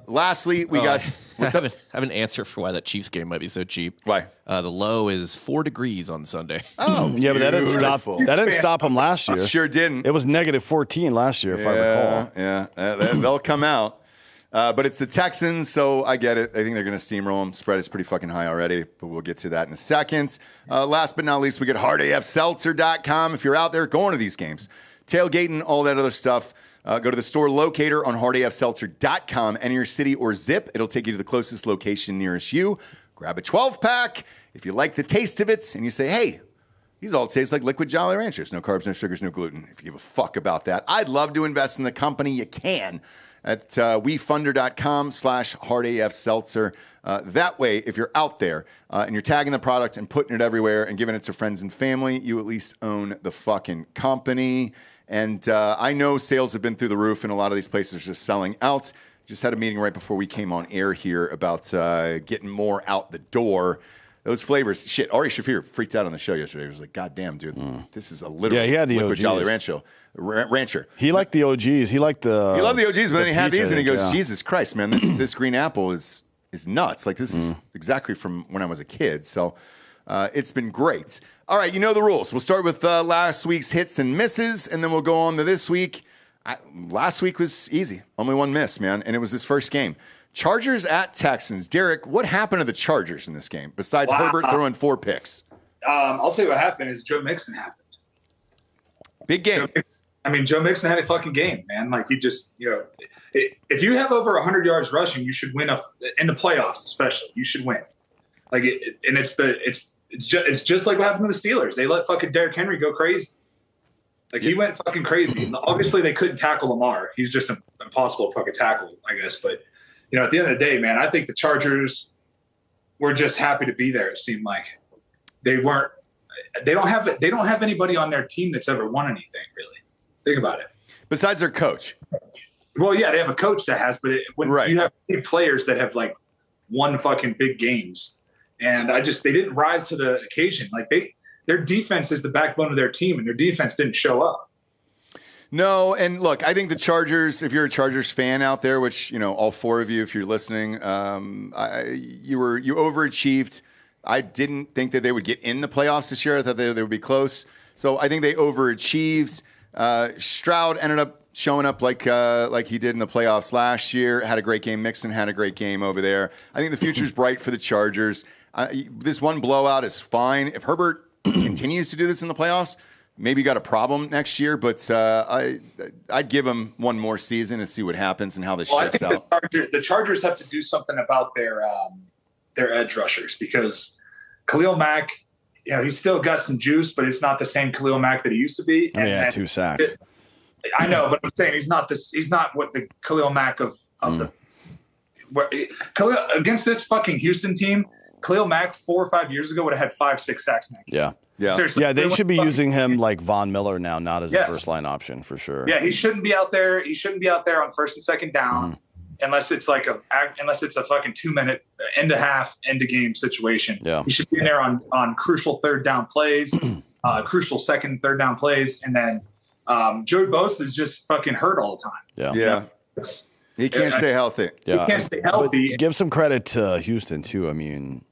Speaker 1: Lastly, we got.
Speaker 4: I have an answer for why that Chiefs game might be so cheap.
Speaker 1: Why?
Speaker 4: The low is 4 degrees on Sunday.
Speaker 1: Oh,
Speaker 3: Yeah, but that didn't stop.
Speaker 1: beautiful.
Speaker 3: That didn't stop them last year.
Speaker 1: Sure didn't.
Speaker 3: It was -14 last year, if I recall.
Speaker 1: Yeah, they'll come out. But it's the Texans, so I get it. I think they're going to steamroll them. Spread is pretty fucking high already, but we'll get to that in a second. Last but not least, we get hardafseltzer.com. If you're out there going to these games, tailgating, all that other stuff, go to the store locator on hardafseltzer.com. Enter your city or zip. It'll take you to the closest location nearest you. Grab a 12-pack. If you like the taste of it and you say, hey, these all taste like liquid Jolly Ranchers. No carbs, no sugars, no gluten. If you give a fuck about that, I'd love to invest in the company. You can at wefunder.com/hardafseltzer. That way, if you're out there and you're tagging the product and putting it everywhere and giving it to friends and family, you at least own the fucking company. And I know sales have been through the roof, and a lot of these places are just selling out. Just had a meeting right before we came on air here about getting more out the door. Those flavors, shit. Ari Shafir freaked out on the show yesterday. He was like, "God damn, dude, this is a literal
Speaker 3: Yeah, he had the
Speaker 1: liquid
Speaker 3: OGs.
Speaker 1: Jolly Rancher."
Speaker 3: He liked the OGs. He liked the.
Speaker 1: He loved the OGs, but then he had
Speaker 3: peach,
Speaker 1: these,
Speaker 3: I
Speaker 1: and he
Speaker 3: think,
Speaker 1: goes,
Speaker 3: yeah.
Speaker 1: "Jesus Christ, man, this green apple is nuts. Like this is exactly from when I was a kid." So it's been great. All right, you know the rules. We'll start with last week's hits and misses, and then we'll go on to this week. Last week was easy. Only one miss, man, and it was his first game. Chargers at Texans. Derek, what happened to the Chargers in this game besides Herbert throwing 4 picks?
Speaker 2: I'll tell you what happened is Joe Mixon happened.
Speaker 1: Big game.
Speaker 2: Joe Mixon had a fucking game, man. Like he just, if you have over 100 yards rushing, you should win in the playoffs, especially. You should win. Like it's just like what happened to the Steelers. They let fucking Derek Henry go crazy. Like he went fucking crazy. And obviously they couldn't tackle Lamar. He's just impossible to fucking tackle, I guess. But at the end of the day, man, I think the Chargers were just happy to be there. It seemed like they weren't. They don't have anybody on their team that's ever won anything, really. Think about it.
Speaker 1: Besides their coach.
Speaker 2: Well, yeah, they have a coach that has, but when you have players that have like won fucking big games, and they didn't rise to the occasion. Like their defense is the backbone of their team, and their defense didn't show up.
Speaker 1: No, and look, I think the Chargers, if you're a Chargers fan out there, which, all four of you, if you're listening, you overachieved. I didn't think that they would get in the playoffs this year. I thought they would be close. So I think they overachieved. Stroud ended up showing up like he did in the playoffs last year. Had a great game. Mixon had a great game over there. I think the future's bright for the Chargers. This one blowout is fine. If Herbert continues to do this in the playoffs, maybe got a problem next year, but I'd give him one more season to see what happens and how this shakes out.
Speaker 2: The Chargers have to do something about their edge rushers, because Khalil Mack, he's still got some juice, but it's not the same Khalil Mack that he used to be.
Speaker 3: And 2 sacks.
Speaker 2: I know, but I'm saying he's not what the Khalil Mack of the Khalil against this fucking Houston team. Khalil Mack 4 or 5 years ago would have had 5-6 sacks next year.
Speaker 1: Yeah.
Speaker 2: Seriously,
Speaker 3: yeah, they should be using him like Von Miller now, not as a first line option for sure.
Speaker 2: Yeah, he shouldn't be out there. He shouldn't be out there on first and second down unless it's a fucking 2 minute end of half, end of game situation.
Speaker 3: Yeah.
Speaker 2: He should be in there on crucial third down plays, crucial second, third down plays, and then Joey Bosa is just fucking hurt all the time.
Speaker 1: Yeah. He can't stay healthy.
Speaker 3: Yeah.
Speaker 2: He can't stay healthy.
Speaker 3: But give some credit to Houston too. I mean,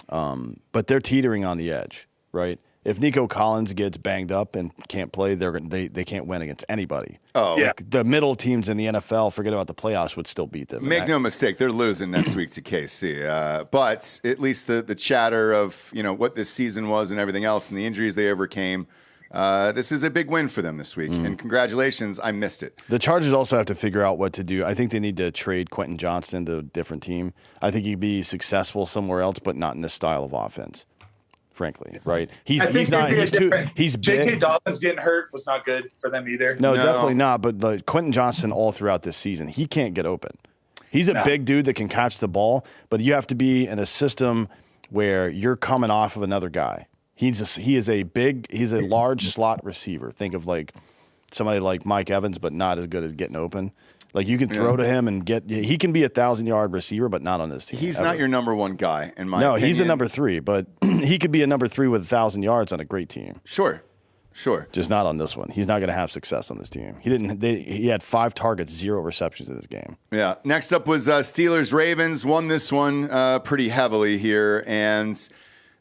Speaker 3: but they're teetering on the edge, right? If Nico Collins gets banged up and can't play, they can't win against anybody.
Speaker 1: Oh,
Speaker 2: yeah.
Speaker 3: Like the middle teams in the NFL, forget about the playoffs, would still beat them.
Speaker 1: Make no mistake, they're losing next week to KC. But at least the chatter of what this season was and everything else and the injuries they overcame, this is a big win for them this week. And congratulations, I missed it.
Speaker 3: The Chargers also have to figure out what to do. I think they need to trade Quentin Johnston to a different team. I think he'd be successful somewhere else, but not in this style of offense. Frankly, right? He's big.
Speaker 2: J.K. Dobbins getting hurt was not good for them either.
Speaker 3: No, definitely not. But Quentin Johnston all throughout this season, he can't get open. He's a big dude that can catch the ball, but you have to be in a system where you're coming off of another guy. He's a large slot receiver. Think of like somebody like Mike Evans, but not as good as getting open. Like you can throw to him and he can be a 1,000-yard receiver, but not on this team.
Speaker 1: He's not your number one guy, in my opinion.
Speaker 3: No, he's a number 3, but he could be a number 3 with 1,000 yards on a great team.
Speaker 1: Sure.
Speaker 3: Just not on this one. He's not going to have success on this team. He had 5 targets, 0 receptions in this game.
Speaker 1: Yeah. Next up was Steelers-Ravens. Won this one pretty heavily here, and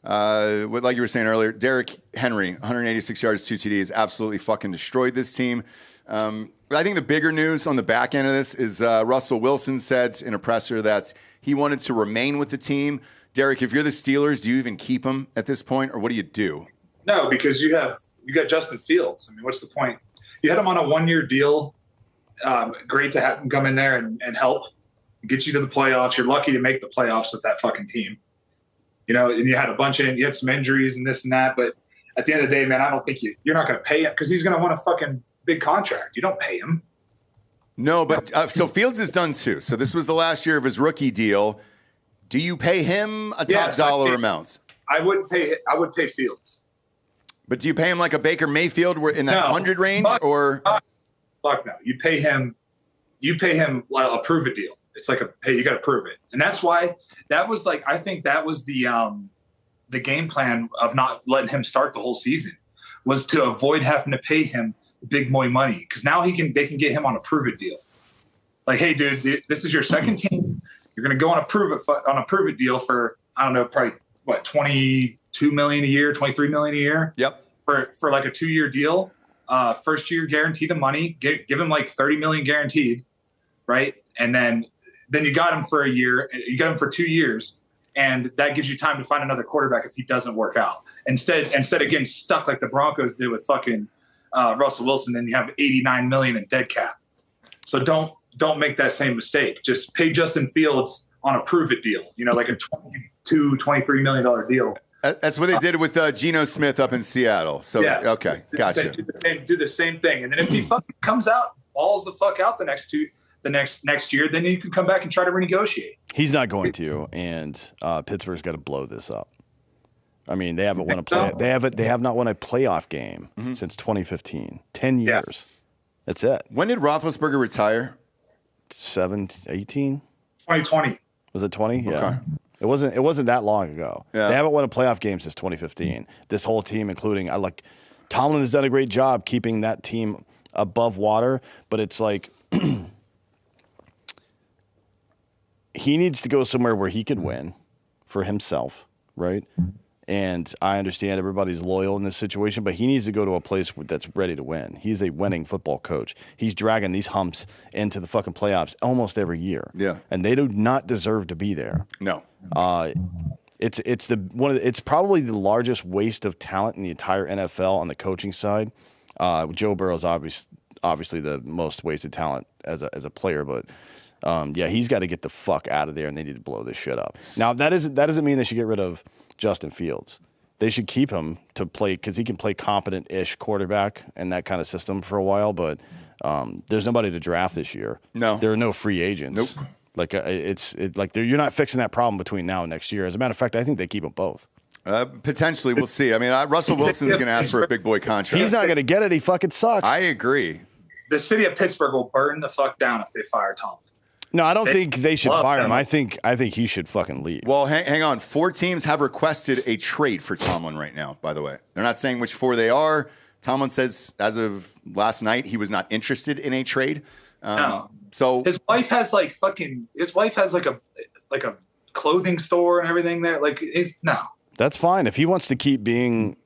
Speaker 1: like you were saying earlier, Derek Henry, 186 yards, 2 TDs, absolutely fucking destroyed this team. But I think the bigger news on the back end of this is Russell Wilson said in a presser that he wanted to remain with the team. Derek, if you're the Steelers, do you even keep him at this point, or what do you do?
Speaker 2: No, because you got Justin Fields. I mean, what's the point? You had him on a 1-year deal. Great to have him come in there and help get you to the playoffs. You're lucky to make the playoffs with that fucking team. And you had you had some injuries and this and that, but at the end of the day, man, I don't think you're not going to pay him because he's going to want a fucking big contract. You don't pay him.
Speaker 1: No, but so Fields is done too. So this was the last year of his rookie deal. Do you pay him a top dollar amount?
Speaker 2: I would pay Fields.
Speaker 1: But do you pay him like a Baker Mayfield in that 100 range or?
Speaker 2: Fuck no. You pay him a prove it deal. It's like hey, you got to prove it. And that's why I think that was the game plan of not letting him start the whole season was to avoid having to pay him big money, because now they can get him on a prove it deal. Like, hey, dude, this is your second team. You're going to go on a prove it deal for, I don't know, probably what, $22 million a year, $23 million a year.
Speaker 1: Yep.
Speaker 2: For like a 2-year deal. First year, guarantee the money. Give him like $30 million guaranteed, right? And then you got him for a year. You got him for 2 years, and that gives you time to find another quarterback if he doesn't work out. instead of getting stuck like the Broncos did with fucking Russell Wilson, then you have $89 million in dead cap. So don't make that same mistake. Just pay Justin Fields on a prove it deal, like a $23 million deal.
Speaker 1: That's what they did with Geno Smith up in Seattle. So,
Speaker 2: yeah,
Speaker 1: okay, gotcha.
Speaker 2: Do the same thing. And then if he fucking comes out, balls the fuck out the next year, then you can come back and try to renegotiate.
Speaker 3: He's not going to, and Pittsburgh's got to blow this up. I mean, they haven't won a play. They have not won a playoff game since 2015. 10 years. Yeah. That's it.
Speaker 1: When did Roethlisberger retire?
Speaker 3: 18?
Speaker 2: 2020.
Speaker 3: Was it 20? Yeah.
Speaker 1: Okay.
Speaker 3: It wasn't that long ago.
Speaker 1: Yeah.
Speaker 3: They haven't won a playoff game since 2015. This whole team, including Tomlin, has done a great job keeping that team above water, but it's like he needs to go somewhere where he could win for himself, right? And I understand everybody's loyal in this situation, but he needs to go to a place that's ready to win. He's a winning football coach. He's dragging these humps into the fucking playoffs almost every year.
Speaker 1: Yeah.
Speaker 3: And they do not deserve to be there.
Speaker 1: No.
Speaker 3: It's probably the largest waste of talent in the entire NFL on the coaching side. Joe Burrow's obviously the most wasted talent as a player, but he's got to get the fuck out of there, and they need to blow this shit up. Now that doesn't mean they should get rid of Justin Fields. They should keep him to play because he can play competent-ish quarterback in that kind of system for a while. But there's nobody to draft this year.
Speaker 1: No,
Speaker 3: there are no free agents.
Speaker 1: Nope.
Speaker 3: You're not fixing that problem between now and next year. As a matter of fact, I think they keep them both.
Speaker 1: Potentially, we'll see. I mean, Russell Wilson's going to ask for a big boy contract.
Speaker 3: He's not going to get it. He fucking sucks.
Speaker 1: I agree.
Speaker 2: The city of Pittsburgh will burn the fuck down if they fire Tom.
Speaker 3: No, I don't think they should fire him. I think he should fucking leave.
Speaker 1: Well, hang on. 4 teams have requested a trade for Tomlin right now, by the way. They're not saying which 4 they are. Tomlin says as of last night he was not interested in a trade.
Speaker 2: No.
Speaker 1: So
Speaker 2: his wife has a clothing store and everything there. No.
Speaker 3: That's fine. If he wants to keep being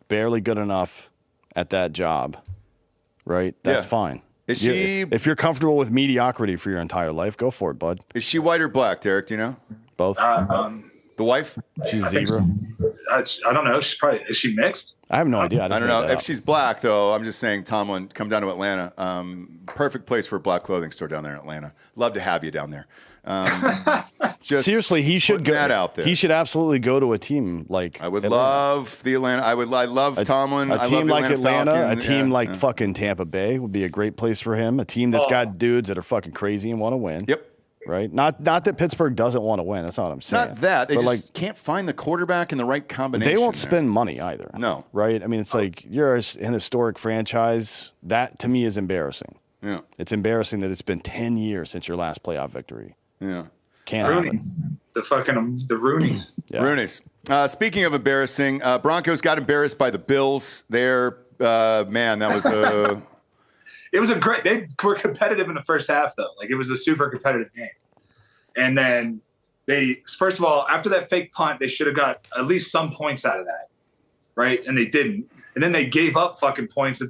Speaker 3: barely good enough at that job, right? That's fine. If you're comfortable with mediocrity for your entire life, go for it, bud.
Speaker 1: Is she white or black, Derek? Do you know?
Speaker 3: Both.
Speaker 1: The wife?
Speaker 3: She's zebra.
Speaker 2: I don't know. Is she mixed?
Speaker 3: I have no idea.
Speaker 1: I don't know. If she's black, though, I'm just saying, Tomlin, come down to Atlanta. Perfect place for a black clothing store down there in Atlanta. Love to have you down there. Just
Speaker 3: seriously, he should go
Speaker 1: that out there.
Speaker 3: He should absolutely go to a team like
Speaker 1: I would
Speaker 3: Atlanta.
Speaker 1: Love the Atlanta. I love Tomlin.
Speaker 3: A team like Atlanta,
Speaker 1: Falcons.
Speaker 3: a team like fucking Tampa Bay would be a great place for him. A team that's got dudes that are fucking crazy and want to win.
Speaker 1: Yep.
Speaker 3: Right? Not that Pittsburgh doesn't want to win. That's not what I'm saying.
Speaker 1: Not that. They just can't find the quarterback in the right combination.
Speaker 3: They won't spend money either.
Speaker 1: No.
Speaker 3: Right? I mean, it's like you're an historic franchise. That, to me, is embarrassing.
Speaker 1: Yeah.
Speaker 3: It's embarrassing that it's been 10 years since your last playoff victory.
Speaker 1: Yeah.
Speaker 3: Can't happen.
Speaker 2: The Roonies.
Speaker 3: Yeah.
Speaker 1: Roonies. Speaking of embarrassing, Broncos got embarrassed by the Bills. Man, that was a...
Speaker 2: It was they were competitive in the first half, though. It was a super competitive game. And then first of all, after that fake punt, they should have got at least some points out of that, right? And they didn't. And then they gave up fucking points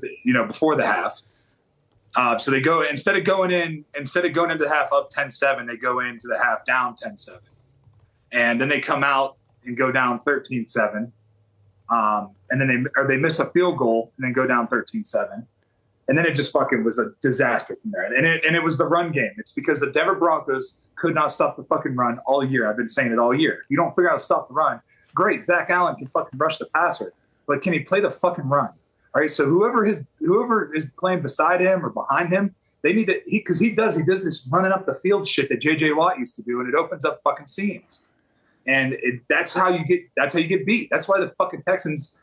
Speaker 2: before the half. So they go instead of going into the half up 10-7, they go into the half down 10-7, and then they come out and go down 13-7, and then they miss a field goal and then go down 13-7. And then it just fucking was a disaster from there. And it was the run game. It's because the Denver Broncos could not stop the fucking run all year. I've been saying it all year. You don't figure out how to stop the run. Great. Zach Allen can fucking rush the passer. But can he play the fucking run? All right. So whoever is playing beside him or behind him, they need to, because he does this running up the field shit that JJ Watt used to do, and it opens up fucking seams. And that's how you get beat. That's why the fucking Texans,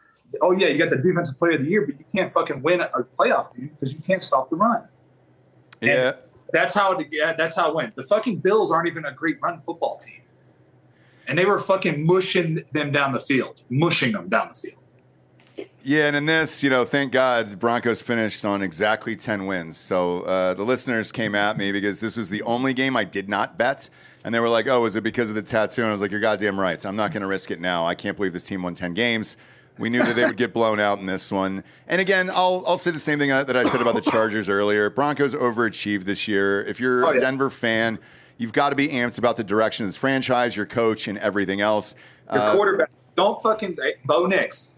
Speaker 2: oh yeah, you got the defensive player of the year, but you can't fucking win a playoff game because you can't stop the run.
Speaker 1: Yeah.
Speaker 2: And that's how it went. The fucking Bills aren't even a great run football team. And they were fucking mushing them down the field.
Speaker 1: Yeah, and in this, thank God the Broncos finished on exactly 10 wins. So the listeners came at me because this was the only game I did not bet. And they were like, oh, is it because of the tattoo? And I was like, you're goddamn right. So I'm not going to risk it now. I can't believe this team won 10 games. We knew that they would get blown out in this one. And again, I'll say the same thing that I said about the Chargers earlier. Broncos overachieved this year. If you're a Denver fan, you've got to be amped about the direction of this franchise, your coach, and everything else.
Speaker 2: Your quarterback, don't fucking Bo Nix.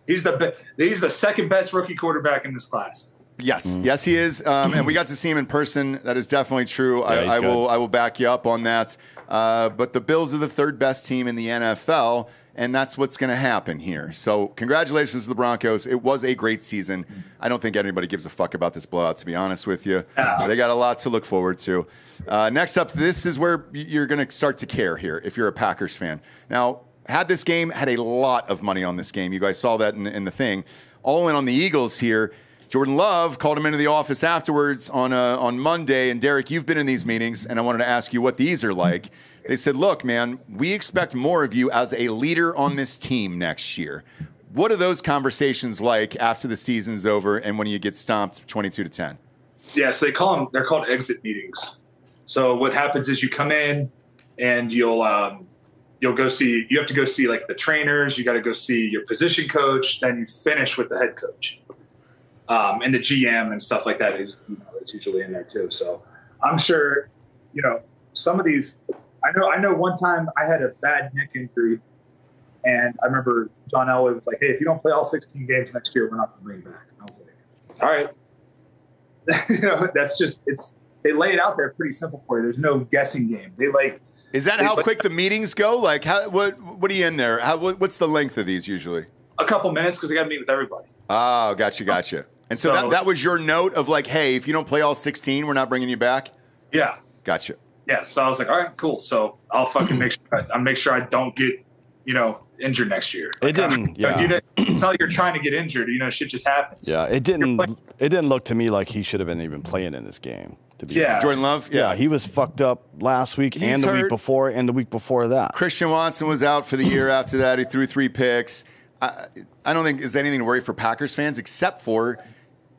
Speaker 2: He's the second best rookie quarterback in this class.
Speaker 1: Yes, yes, he is, and we got to see him in person. That is definitely true.
Speaker 3: Yeah,
Speaker 1: I will back you up on that. But the Bills are the third best team in the NFL, and that's what's going to happen here. So congratulations to the Broncos. It was a great season. I don't think anybody gives a fuck about this blowout, to be honest with you. They got a lot to look forward to. Next up, this is where you're going to start to care here if you're a Packers fan. Now, had a lot of money on this game. You guys saw that in the thing. All in on the Eagles here. Jordan Love called him into the office afterwards on Monday. And Derek, you've been in these meetings, and I wanted to ask you what these are like. They said, look, man, we expect more of you as a leader on this team next year. What are those conversations like after the season's over and when you get stomped 22-10?
Speaker 2: Yeah, so they're called exit meetings. So what happens is you come in and you'll go see, you have to go see like the trainers, you got to go see your position coach, then you finish with the head coach. And the GM and stuff like that is, it's usually in there too. So I'm sure, some of these, I know one time I had a bad neck injury, and I remember John Elway was like, hey, if you don't play all 16 games next year, we're not going to bring you back. And I was like, all right. That's just, they lay it out there pretty simple for you. There's no guessing game.
Speaker 1: Is that how quick the meetings go? Like, what are you in there? What's the length of these usually?
Speaker 2: A couple minutes, because I got to meet with everybody.
Speaker 1: Oh, gotcha. And so that was your note of like, hey, if you don't play all 16, we're not bringing you back?
Speaker 2: Yeah.
Speaker 1: Gotcha.
Speaker 2: Yeah, so I was like, all right, cool. So I'll fucking make sure I don't get, injured next year.
Speaker 3: It didn't.
Speaker 2: It's not like you're trying to get injured. Shit just happens.
Speaker 3: Yeah, it didn't look to me like he should have been even playing in this game. To be honest.
Speaker 1: Jordan Love?
Speaker 3: Yeah, he was fucked up last week and the week before and the week before that.
Speaker 1: Christian Watson was out for the year after that. He threw 3 picks. I don't think there's anything to worry for Packers fans except for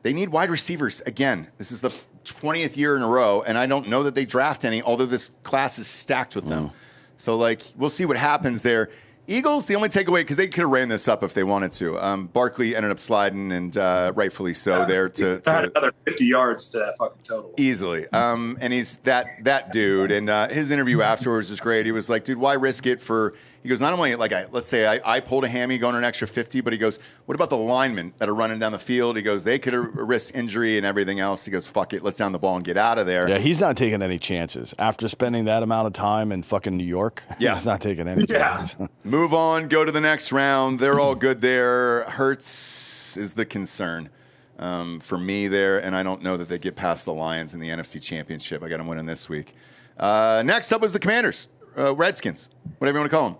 Speaker 1: they need wide receivers. Again, this is the 20th year in a row, and I don't know that they draft any, although this class is stacked with them. So, we'll see what happens there. Eagles, the only takeaway, because they could have ran this up if they wanted to. Barkley ended up sliding, and rightfully so there. To
Speaker 2: had another 50 yards to that fucking total.
Speaker 1: Easily. And he's that dude. And his interview afterwards was great. He was like, dude, why risk it for... He goes, not only, let's say I pulled a hammy going an extra 50, but he goes, what about the linemen that are running down the field? He goes, they could risk injury and everything else. He goes, fuck it, let's down the ball and get out of there.
Speaker 3: Yeah, he's not taking any chances. After spending that amount of time in fucking New York, he's not taking any chances.
Speaker 1: Move on, go to the next round. They're all good there. Hurts is the concern for me there, and I don't know that they get past the Lions in the NFC Championship. I got them winning this week. Next up was the Commanders, Redskins, whatever you want to call them.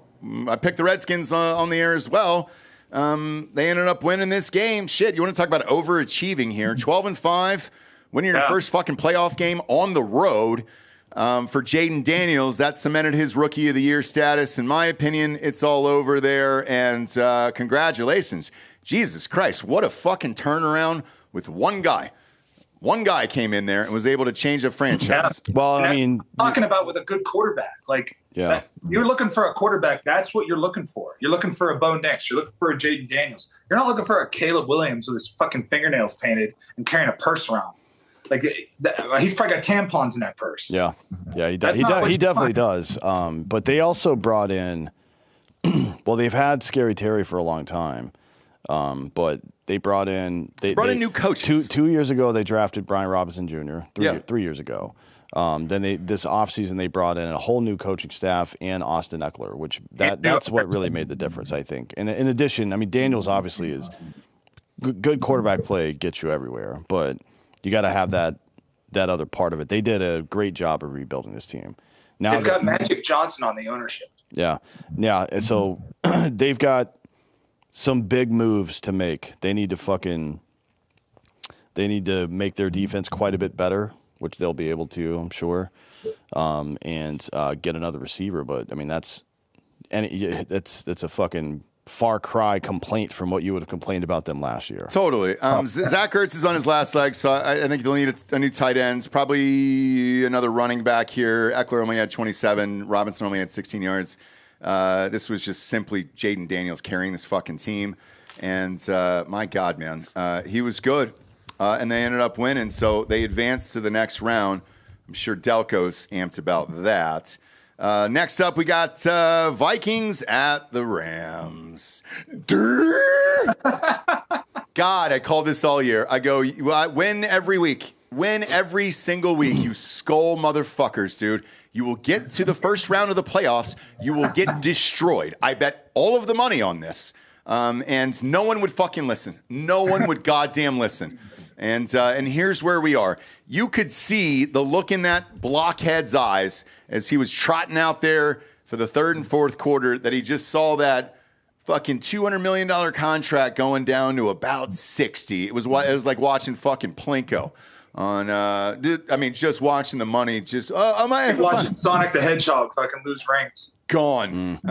Speaker 1: I picked the Redskins on the air as well. They ended up winning this game. Shit, you want to talk about overachieving here? 12-5, winning your first fucking playoff game on the road for Jaden Daniels. That cemented his Rookie of the Year status. In my opinion, it's all over there. And congratulations. Jesus Christ, what a fucking turnaround with one guy. One guy came in there and was able to change a franchise.
Speaker 2: Yeah.
Speaker 3: Well, I mean,
Speaker 2: talking about with a good quarterback, you're looking for a quarterback. That's what you're looking for. You're looking for a Bo Nix. You're looking for a Jaden Daniels. You're not looking for a Caleb Williams with his fucking fingernails painted and carrying a purse around. He's probably got tampons in that purse.
Speaker 3: Yeah, he definitely does. But they also brought in. Well, they've had Scary Terry for a long time, but they brought in
Speaker 1: new coaches.
Speaker 3: 2 years ago, they drafted Brian Robinson Jr. 3 years ago. Then this offseason, they brought in a whole new coaching staff and Austin Eckler, which that's what really made the difference, I think. And in addition, I mean, Daniels obviously is good quarterback play gets you everywhere, but you got to have that other part of it. They did a great job of rebuilding this team. Now
Speaker 2: they've got Magic Johnson on the ownership.
Speaker 3: Yeah. And so they've got some big moves to make. They need to make their defense quite a bit better, which they'll be able to, I'm sure, and get another receiver. But I mean, that's a fucking far cry complaint from what you would have complained about them last year.
Speaker 1: Totally. Zach Ertz is on his last leg, so I think they'll need a new tight end, probably another running back here. Eckler only had 27. Robinson only had 16 yards. This was just simply Jaden Daniels carrying this fucking team. And my God, man, he was good. And they ended up winning, so they advanced to the next round. I'm sure Delco's amped about that. Next up, we got Vikings at the Rams. God, I call this all year. I go, win every week. Win every single week, you skull motherfuckers, dude. You will get to the first round of the playoffs. You will get destroyed. I bet all of the money on this. And no one would fucking listen. No one would goddamn listen. And here's where we are. You could see the look in that blockhead's eyes as he was trotting out there for the third and fourth quarter that he just saw that fucking $200 million contract going down to about 60. It was like watching fucking Plinko. Just watching the money,
Speaker 2: watching Sonic the Hedgehog fucking lose rings.
Speaker 1: Gone.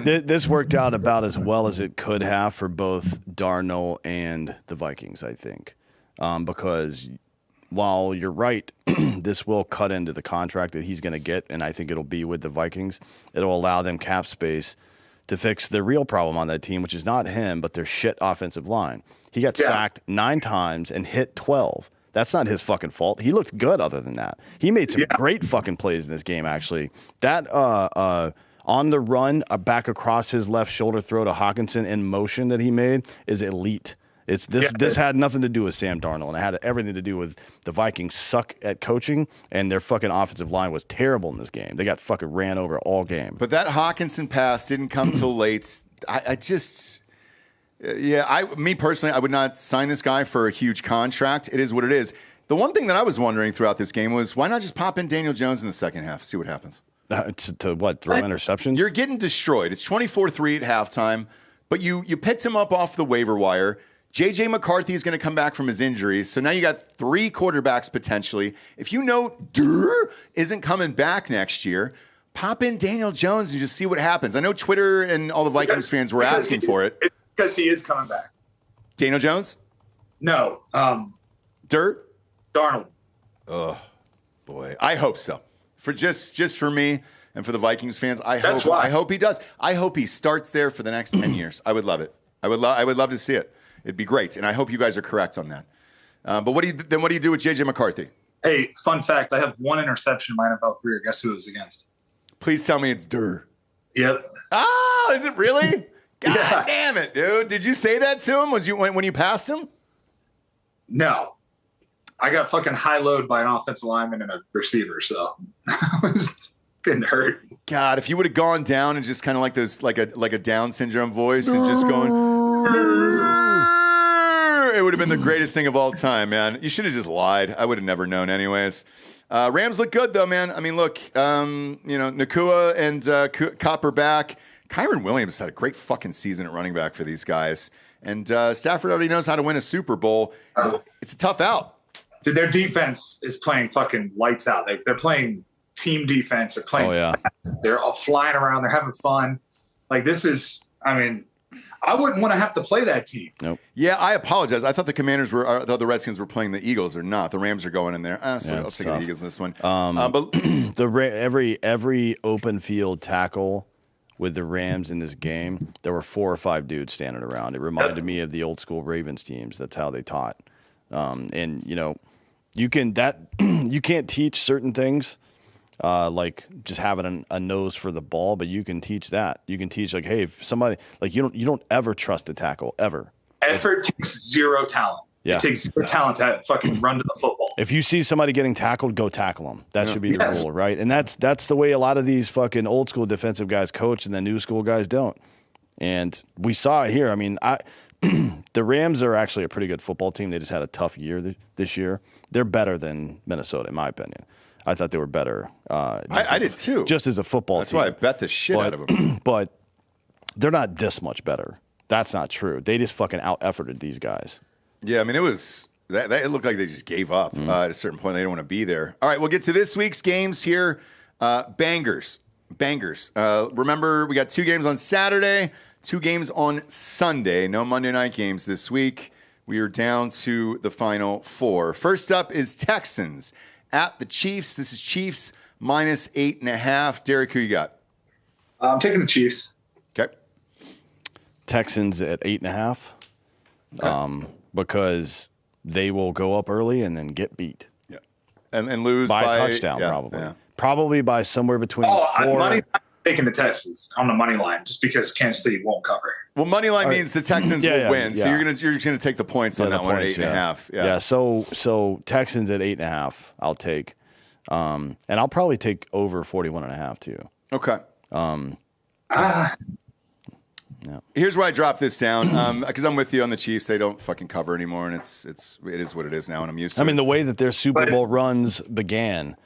Speaker 3: This worked out about as well as it could have for both Darnold and the Vikings, I think, because while you're right, this will cut into the contract that he's going to get, and I think it'll be with the Vikings. It'll allow them cap space to fix the real problem on that team, which is not him, but their shit offensive line. He got sacked 9 times and hit 12. That's not his fucking fault. He looked good other than that. He made some great fucking plays in this game, actually. That on the run, back across his left shoulder throw to Hawkinson in motion that he made is elite. This had nothing to do with Sam Darnold, and it had everything to do with the Vikings suck at coaching, and their fucking offensive line was terrible in this game. They got fucking ran over all game.
Speaker 1: But that Hawkinson pass didn't come till late. Me personally, I would not sign this guy for a huge contract. It is what it is. The one thing that I was wondering throughout this game was why not just pop in Daniel Jones in the second half, see what happens.
Speaker 3: To what, throw interceptions?
Speaker 1: You're getting destroyed. It's 24-3 at halftime, but you picked him up off the waiver wire. J.J. McCarthy is going to come back from his injuries, so now you got 3 quarterbacks potentially. If you know Durr isn't coming back next year, pop in Daniel Jones and just see what happens. I know Twitter and all the Vikings fans were asking for it.
Speaker 2: Because he is coming back.
Speaker 1: Daniel Jones?
Speaker 2: No.
Speaker 1: Dirt?
Speaker 2: Darnold.
Speaker 1: Oh, boy. I hope so. For just for me and for the Vikings fans, I hope he does. I hope he starts there for the next 10 years. I would love it. I would love to see it. It'd be great. And I hope you guys are correct on that. But what do you do with J.J. McCarthy?
Speaker 2: Hey, fun fact. I have 1 interception in my NFL career. Guess who it was against?
Speaker 1: Please tell me it's Durr.
Speaker 2: Yep.
Speaker 1: Oh, is it really? God damn it, dude. Did you say that to him? When you passed him?
Speaker 2: No. I got fucking high-load by an offensive lineman and a receiver, so I was getting hurt.
Speaker 1: God, if you would have gone down and just kind of like this, like a Down syndrome voice and just going... It would have been the greatest thing of all time, man. You should have just lied. I would have never known anyways. Rams look good, though, man. I mean, look, Nakua and Kupp are back. Kyron Williams had a great fucking season at running back for these guys. And Stafford already knows how to win a Super Bowl. It's a tough out.
Speaker 2: Dude, their defense is playing fucking lights out. They're playing team defense. They're playing They're all flying around. They're having fun. Like, this is, I wouldn't want to have to play that team.
Speaker 3: Nope.
Speaker 1: Yeah, I apologize. I thought the Redskins were playing the Eagles. Or not. The Rams are going in there. I'll take the Eagles in this one.
Speaker 3: But every open field tackle with the Rams in this game, there were 4 or 5 dudes standing around. It reminded me of the old school Ravens teams. That's how they taught. You can't teach certain things, like just having a nose for the ball, but you can teach that. You can teach, like, hey, if somebody, like, you don't ever trust a tackle ever.
Speaker 2: Effort takes 0 talent.
Speaker 3: Yeah.
Speaker 2: It takes 0 talent to fucking run to the football.
Speaker 3: If you see somebody getting tackled, go tackle them. That should be the rule, right? And that's the way a lot of these fucking old school defensive guys coach, and the new school guys don't. And we saw it here. I mean, the Rams are actually a pretty good football team. They just had a tough year this year. They're better than Minnesota, in my opinion. I thought they were better.
Speaker 1: I did too.
Speaker 3: Just as a football
Speaker 1: That's
Speaker 3: team.
Speaker 1: That's why I bet the shit out of them.
Speaker 3: But they're not this much better. That's not true. They just fucking out-efforted these guys.
Speaker 1: Yeah, I mean, it looked like they just gave up at a certain point. They didn't want to be there. All right, we'll get to this week's games here. Bangers. Remember, we got 2 games on Saturday, 2 games on Sunday. No Monday night games this week. We are down to the final 4. First up is Texans at the Chiefs. This is Chiefs minus 8.5. Derek, who you got?
Speaker 2: I'm taking the Chiefs.
Speaker 1: Okay.
Speaker 3: Texans at 8.5. Okay. Because they will go up early and then get beat.
Speaker 1: Yeah. And lose
Speaker 3: by a touchdown, probably.
Speaker 1: Yeah.
Speaker 3: Probably by somewhere between
Speaker 2: money taking the Texans on the money line just because Kansas City won't cover.
Speaker 1: Well, money line means the Texans will win.
Speaker 3: Yeah.
Speaker 1: So you're just gonna take the points on that one at 8.5.
Speaker 3: Yeah. So Texans at 8.5, I'll take, and I'll probably take over 41.5 too.
Speaker 1: Okay.
Speaker 3: Yeah.
Speaker 1: Here's where I drop this down because I'm with you on the Chiefs. They don't fucking cover anymore, and it is what it is now, and I'm used to it.
Speaker 3: I mean, the way that their Super Bowl runs began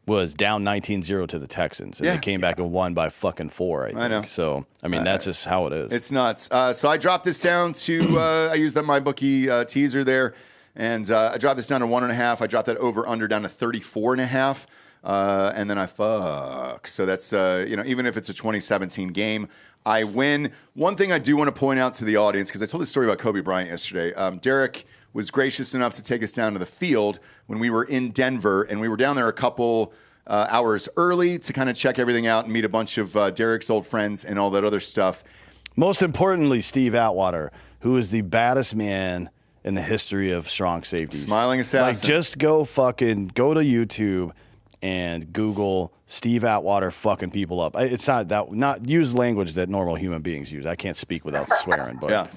Speaker 3: was down 19-0 to the Texans, and they came back and won by fucking 4. I know. So, I mean, that's just how it is.
Speaker 1: It's nuts. So I dropped this down to I used that MyBookie teaser there, and I dropped this down to 1.5. I dropped that over/under down to 34.5. And then I fuck. So that's, even if it's a 2017 game, I win. One thing I do want to point out to the audience, because I told this story about Kobe Bryant yesterday. Derek was gracious enough to take us down to the field when we were in Denver, and we were down there a couple hours early to kind of check everything out and meet a bunch of Derek's old friends and all that other stuff.
Speaker 3: Most importantly, Steve Atwater, who is the baddest man in the history of strong safeties.
Speaker 1: Smiling assassin.
Speaker 3: Like, just go to YouTube and Google Steve Atwater fucking people up. It's not use language that normal human beings use. I can't speak without swearing, but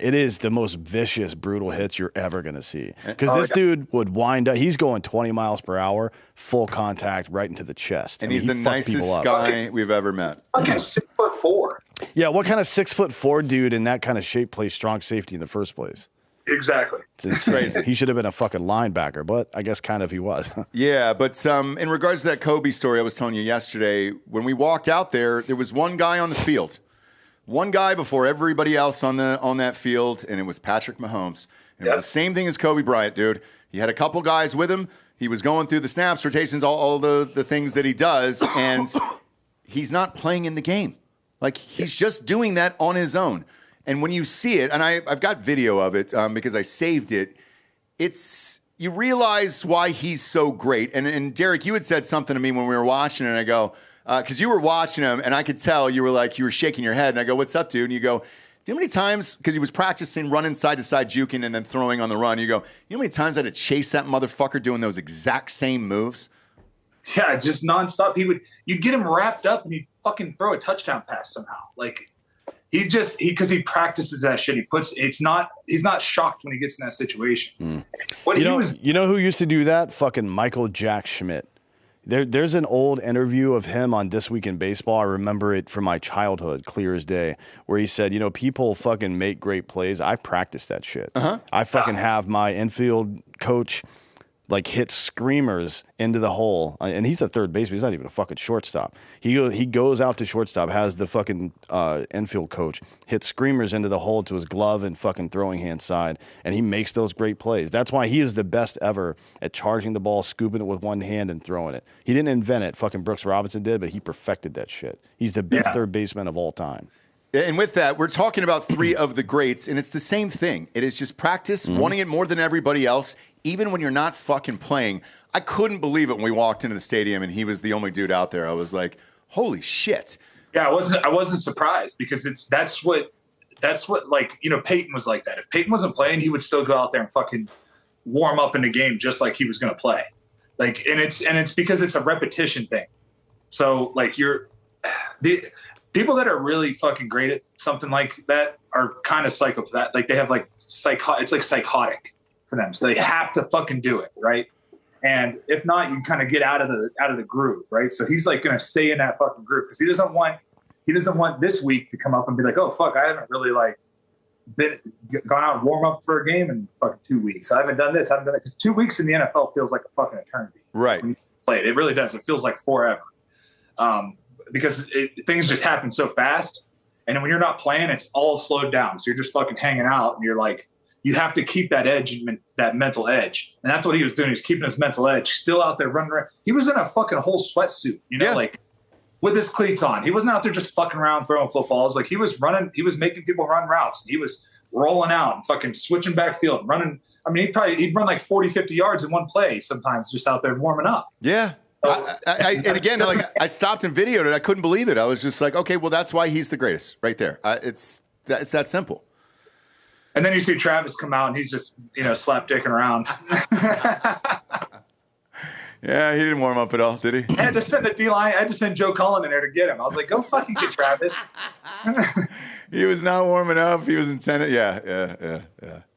Speaker 3: it is the most vicious, brutal hits you're ever going to see. Because this dude would wind up. He's going 20 miles per hour, full contact, right into the chest.
Speaker 1: And he's the nicest guy we've ever met.
Speaker 2: Fucking 6'4".
Speaker 3: Yeah, what kind of 6'4" dude in that kind of shape plays strong safety in the first place?
Speaker 2: Exactly.
Speaker 3: It's crazy. He should have been a fucking linebacker, but I guess kind of he was.
Speaker 1: Yeah, but in regards to that Kobe story I was telling you yesterday, when we walked out there was one guy on the field. One guy before everybody else on that field, and it was Patrick Mahomes. And it was the same thing as Kobe Bryant, dude. He had a couple guys with him. He was going through the snaps, rotations, all the things that he does, and he's not playing in the game. Like, he's just doing that on his own. And when you see it, and I've got video of it because I saved it, you realize why he's so great. And Derek, you had said something to me when we were watching it, and I go, because you were watching him, and I could tell you were shaking your head, and I go, what's up, dude? And you go, do you know how many times, because he was practicing running side to side, juking, and then throwing on the run, you go, you know how many times I had to chase that motherfucker doing those exact same moves?
Speaker 2: Yeah, just nonstop. You'd get him wrapped up, and he'd fucking throw a touchdown pass somehow. Like, because he practices that shit. He's not shocked when he gets in that situation.
Speaker 3: You know who used to do that? Fucking Michael Jack Schmidt. There's an old interview of him on This Week in Baseball. I remember it from my childhood, clear as day, where he said, people fucking make great plays. I practice that shit. I fucking have my infield coach hit screamers into the hole, and he's a third baseman. He's not even a fucking shortstop. He goes out to shortstop, has the fucking infield coach hit screamers into the hole to his glove and fucking throwing hand side, and he makes those great plays. That's why he is the best ever at charging the ball, scooping it with one hand, and throwing it. He didn't invent it. Fucking Brooks Robinson did, but he perfected that shit. He's the best third baseman of all time.
Speaker 1: And with that, we're talking about three of the greats, and it's the same thing. It is just practice, wanting it more than everybody else, even when you're not fucking playing. I couldn't believe it when we walked into the stadium and he was the only dude out there. I was like, holy shit.
Speaker 2: Yeah, I wasn't surprised because that's what Peyton was like that. If Peyton wasn't playing, he would still go out there and fucking warm up in the game just like he was going to play. And it's because it's a repetition thing. So the people that are really fucking great at something like that are kind of psychopath. Like they have it's like psychotic for them. So they have to fucking do it, right? And if not, you kind of get out of the groove, right? So he's going to stay in that fucking groove because he doesn't want this week to come up and be like, oh fuck, I haven't really gone out and warm up for a game in fucking 2 weeks. I haven't done this. I haven't done it because 2 weeks in the NFL feels like a fucking eternity.
Speaker 1: Right.
Speaker 2: When you play it, it really does. It feels like forever. Because things just happen so fast, and when you're not playing, it's all slowed down. So you're just fucking hanging out, and you're you have to keep that edge, that mental edge, and that's what he was doing. He was keeping his mental edge, still out there running around. He was in a fucking whole sweatsuit, with his cleats on. He wasn't out there just fucking around throwing footballs. He was running. He was making people run routes. And he was rolling out and fucking switching backfield, running. I mean, he'd run 40, 50 yards in one play sometimes, just out there warming up.
Speaker 1: Yeah. And again, I stopped and videoed it. I couldn't believe it. I was just like, okay, well, that's why he's the greatest right there. It's that simple.
Speaker 2: And then you see Travis come out and he's just, slap dicking around.
Speaker 1: Yeah, he didn't warm up at all, did he?
Speaker 2: I had to send a D-line. I had to send Joe Cullen in there to get him. I was like, go fucking get Travis.
Speaker 1: He was not warming up. He was intended. Yeah.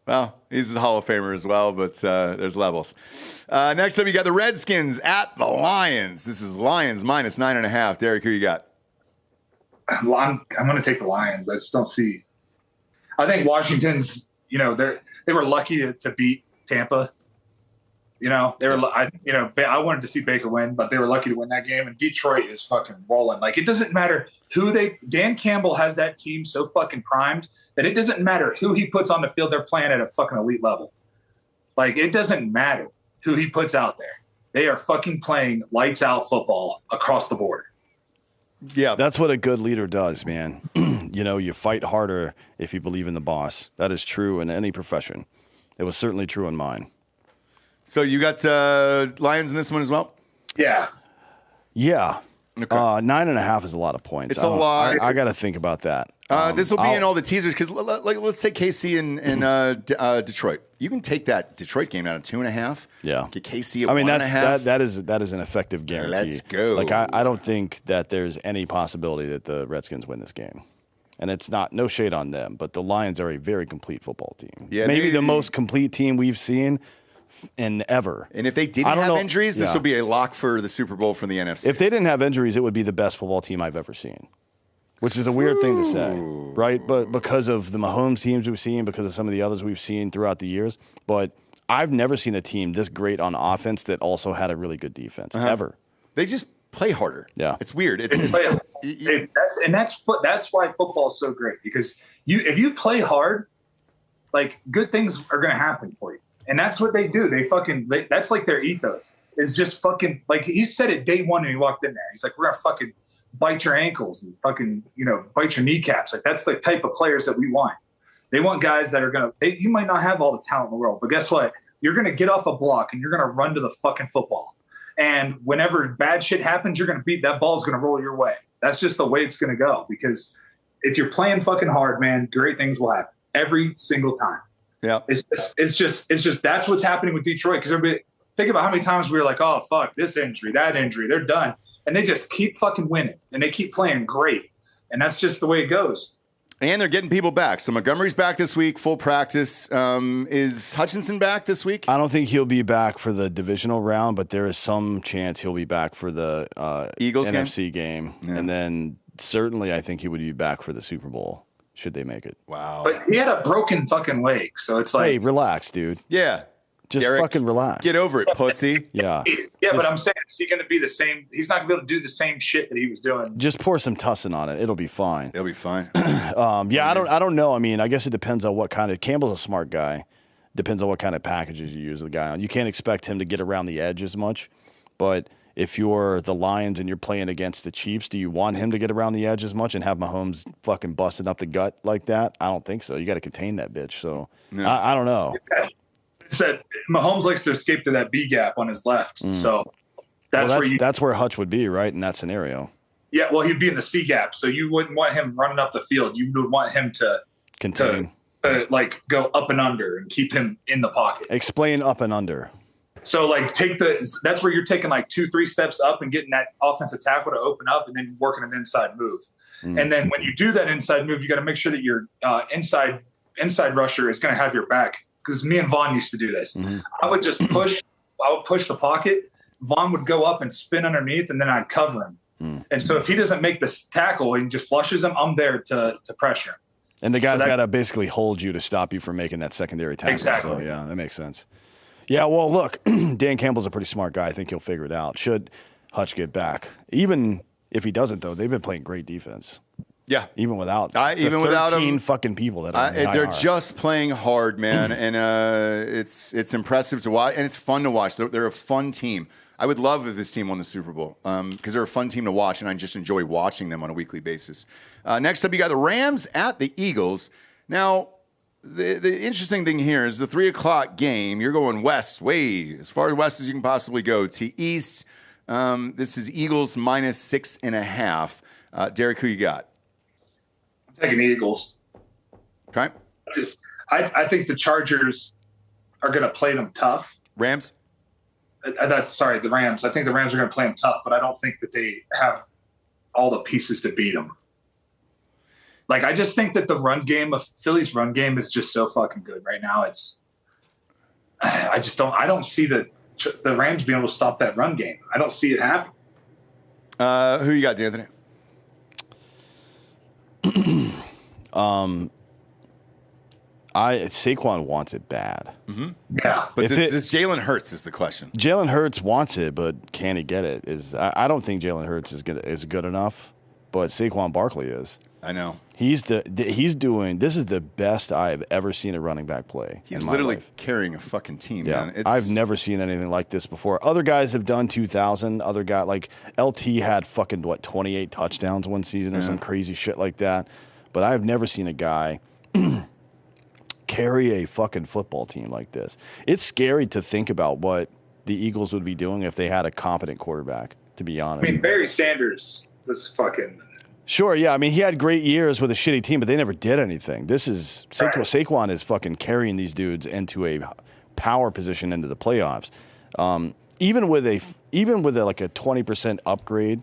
Speaker 1: Well, he's a Hall of Famer as well, but there's levels. Next up, you got the Redskins at the Lions. This is Lions minus 9.5. Derek, who you got?
Speaker 2: I'm going to take the Lions. I just don't see. I think Washington's, they were lucky to beat Tampa. I wanted to see Baker win, but they were lucky to win that game. And Detroit is fucking rolling. Like, it doesn't matter Dan Campbell has that team so fucking primed that it doesn't matter who he puts on the field. They're playing at a fucking elite level. Like, it doesn't matter who he puts out there. They are fucking playing lights out football across the board.
Speaker 3: Yeah, that's what a good leader does, man. You fight harder if you believe in the boss. That is true in any profession. It was certainly true in mine.
Speaker 1: So you got Lions in this one as well?
Speaker 2: Yeah.
Speaker 3: Yeah.
Speaker 1: Okay.
Speaker 3: 9.5 is a lot of points.
Speaker 1: It's a lot.
Speaker 3: I got to think about that.
Speaker 1: This will be in all the teasers because, let's take KC and Detroit. You can take that Detroit game down to 2.5.
Speaker 3: Yeah.
Speaker 1: Get KC at 1.5.
Speaker 3: That is an effective guarantee.
Speaker 1: Let's go.
Speaker 3: Like I don't think that there's any possibility that the Redskins win this game. And it's no shade on them, but the Lions are a very complete football team.
Speaker 1: Yeah,
Speaker 3: maybe the most complete team we've seen in ever.
Speaker 1: And if they didn't have injuries, this will be a lock for the Super Bowl from the NFC.
Speaker 3: If they didn't have injuries, it would be the best football team I've ever seen, which is a weird thing to say, right? But because of the Mahomes teams we've seen, because of some of the others we've seen throughout the years, but I've never seen a team this great on offense that also had a really good defense, ever.
Speaker 1: They just play harder.
Speaker 3: Yeah.
Speaker 1: It's weird.
Speaker 2: That's why football is so great, because if you play hard, like, good things are going to happen for you. And that's what they do. That's like their ethos. It's just fucking, like, he said it day one when he walked in there. He's like, we're going to fucking bite your ankles and fucking, bite your kneecaps. Like, that's the type of players that we want. They want guys that are going to, you might not have all the talent in the world, but guess what? You're going to get off a block and you're going to run to the fucking football. And whenever bad shit happens, you're going to beat, that ball's going to roll your way. That's just the way it's going to go. Because if you're playing fucking hard, man, great things will happen every single time.
Speaker 1: Yeah,
Speaker 2: it's just that's what's happening with Detroit. Because everybody, think about how many times we were like, oh fuck, this injury, that injury, they're done, and they just keep fucking winning and they keep playing great, and that's just the way it goes.
Speaker 1: And they're getting people back. So Montgomery's back this week, full practice. Is Hutchinson back this week?
Speaker 3: I don't think he'll be back for the divisional round, but there is some chance he'll be back for the
Speaker 1: Eagles
Speaker 3: NFC game. Yeah. And then certainly I think he would be back for the Super Bowl, should they make it.
Speaker 1: Wow.
Speaker 2: But he had a broken fucking leg, so it's like...
Speaker 3: Hey, relax, dude.
Speaker 1: Yeah.
Speaker 3: Just
Speaker 1: Derek,
Speaker 3: fucking relax.
Speaker 1: Get over it, pussy.
Speaker 3: Yeah.
Speaker 2: Yeah, but I'm saying, is he going to be the same? He's not going to be able to do the same shit that he was doing.
Speaker 3: Just pour some tussin on it. It'll be fine.
Speaker 1: It'll be fine.
Speaker 3: Yeah, I don't know. I mean, I guess it depends on what kind of... Campbell's a smart guy. Depends on what kind of packages you use the guy on. You can't expect him to get around the edge as much, but... If you're the Lions and you're playing against the Chiefs, do you want him to get around the edge as much and have Mahomes fucking busting up the gut like that? I don't think so. You got to contain that bitch. So I don't know.
Speaker 2: Said Mahomes likes to escape to that B gap on his left. So that's
Speaker 3: where Hutch would be, right, in that scenario.
Speaker 2: Yeah, well, he'd be in the C gap, so you wouldn't want him running up the field. You would want him to
Speaker 3: contain,
Speaker 2: like go up and under and keep him in the pocket.
Speaker 3: Explain up and under.
Speaker 2: So, like, that's where you're taking like 2-3 steps up and getting that offensive tackle to open up and then working an inside move. And then when you do that inside move, you got to make sure that your inside rusher is going to have your back. Because me and Vaughn used to do this. I would just push the pocket. Vaughn would go up and spin underneath, and then I'd cover him. And so if he doesn't make this tackle and just flushes him, I'm there to pressure him.
Speaker 3: And the guy's got to basically hold you to stop you from making that secondary tackle.
Speaker 2: Exactly.
Speaker 3: So, yeah, that makes sense. Yeah, well, look, Dan Campbell's a pretty smart guy. I think he'll figure it out. Should Hutch get back. Even if he doesn't, though, they've been playing great defense.
Speaker 1: Yeah.
Speaker 3: Even without
Speaker 1: without
Speaker 3: 13 fucking people that are
Speaker 1: they're just playing hard, man. And it's impressive to watch. And it's fun to watch. They're a fun team. I would love if this team won the Super Bowl because they're a fun team to watch, and I just enjoy watching them on a weekly basis. Next up, you got the Rams at the Eagles. Now, the interesting thing here is the 3 o'clock game. You're going west, way as far west as you can possibly go to east. This is Eagles minus 6.5. Derek, who you got?
Speaker 2: I'm taking the Eagles.
Speaker 1: Okay.
Speaker 2: I think the Chargers are going to play them tough.
Speaker 1: Rams?
Speaker 2: The Rams. I think the Rams are going to play them tough, but I don't think that they have all the pieces to beat them. Like, I just think that the run game of Philly's run game is just so fucking good right now. I don't see the Rams being able to stop that run game. I don't see it happen.
Speaker 1: Who you got, Anthony?
Speaker 3: Saquon wants it bad.
Speaker 1: Mm-hmm.
Speaker 2: Yeah,
Speaker 1: but this Jalen Hurts is the question.
Speaker 3: Jalen Hurts wants it, but can he get it? I don't think Jalen Hurts is good enough, but Saquon Barkley is.
Speaker 1: I know.
Speaker 3: This is the best I've ever seen a running back play.
Speaker 1: He's literally carrying a fucking team, man.
Speaker 3: I've never seen anything like this before. Other guys have done 2,000. Other guy like LT had fucking 28 touchdowns one season or some crazy shit like that. But I've never seen a guy carry a fucking football team like this. It's scary to think about what the Eagles would be doing if they had a competent quarterback, to be honest.
Speaker 2: I mean, Barry Sanders was fucking...
Speaker 3: Sure, yeah. I mean, he had great years with a shitty team, but they never did anything. Saquon is fucking carrying these dudes into a power position into the playoffs. Even with a 20% upgrade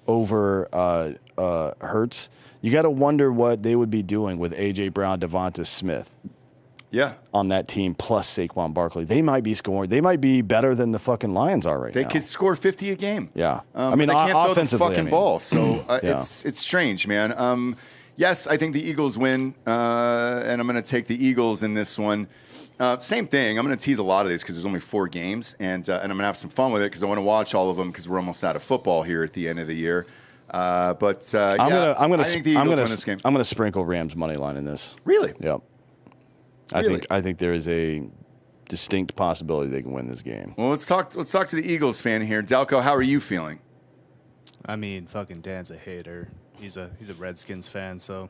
Speaker 3: over Hurts, you got to wonder what they would be doing with A.J. Brown, Devonta Smith.
Speaker 1: Yeah,
Speaker 3: on that team plus Saquon Barkley, they might be scoring. They might be better than the fucking Lions are right now.
Speaker 1: They could score 50 a game.
Speaker 3: Yeah,
Speaker 1: I mean, they can't throw the fucking ball, so
Speaker 3: yeah.
Speaker 1: it's strange, man. Yes, I think the Eagles win, and I'm going to take the Eagles in this one. Same thing. I'm going to tease a lot of these because there's only 4 games, and I'm going to have some fun with it because I want to watch all of them because we're almost out of football here at the end of the year. I think the Eagles win this game.
Speaker 3: I'm going to sprinkle Rams money line in this.
Speaker 1: Really?
Speaker 3: Yep.
Speaker 1: Really?
Speaker 3: I think there is a distinct possibility they can win this game.
Speaker 1: Well, let's talk to the Eagles fan here. Delco, how are you feeling?
Speaker 5: I mean, fucking Dan's a hater. He's a Redskins fan, so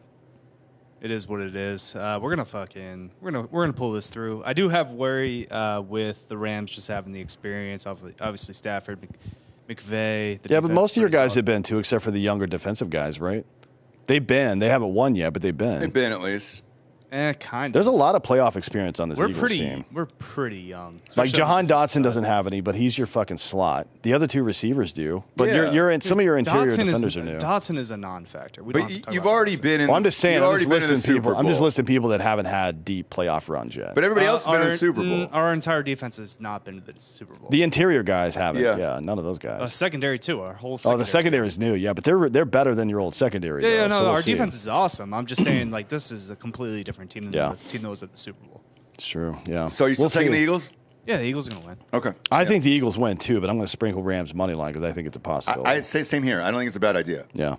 Speaker 5: it is what it is. We're gonna pull this through. I do have worry with the Rams just having the experience. Obviously Stafford, McVay.
Speaker 3: But most of your guys have been too, except for the younger defensive guys, right? They haven't won yet, but they've been.
Speaker 1: They've been at least.
Speaker 5: Kind of.
Speaker 3: There's a lot of playoff experience on this Eagles team.
Speaker 5: We're pretty young.
Speaker 3: Like Jahan Dotson doesn't have any, but he's your fucking slot. The other 2 receivers do. But some of your interior defenders are new.
Speaker 5: Dotson is a non-factor.
Speaker 1: You've already been in.
Speaker 3: Well, I'm just saying. I'm just listing people that haven't had deep playoff runs yet.
Speaker 1: But everybody else has been in the Super Bowl.
Speaker 5: Our entire defense has not been to the Super Bowl.
Speaker 3: The interior guys haven't. Yeah, none of those guys.
Speaker 5: Secondary too. Our whole.
Speaker 3: The secondary is new. Yeah, but they're better than your old secondary.
Speaker 5: Our defense is awesome. I'm just saying, like, this is a completely different team than the team that was at the Super Bowl.
Speaker 3: It's true. Yeah.
Speaker 1: So you're still taking the Eagles?
Speaker 5: Yeah, the Eagles are going to win.
Speaker 1: Okay.
Speaker 3: I think the Eagles win too, but I'm going to sprinkle Rams money line because I think it's a possibility.
Speaker 1: I say same here. I don't think it's a bad idea.
Speaker 3: Yeah.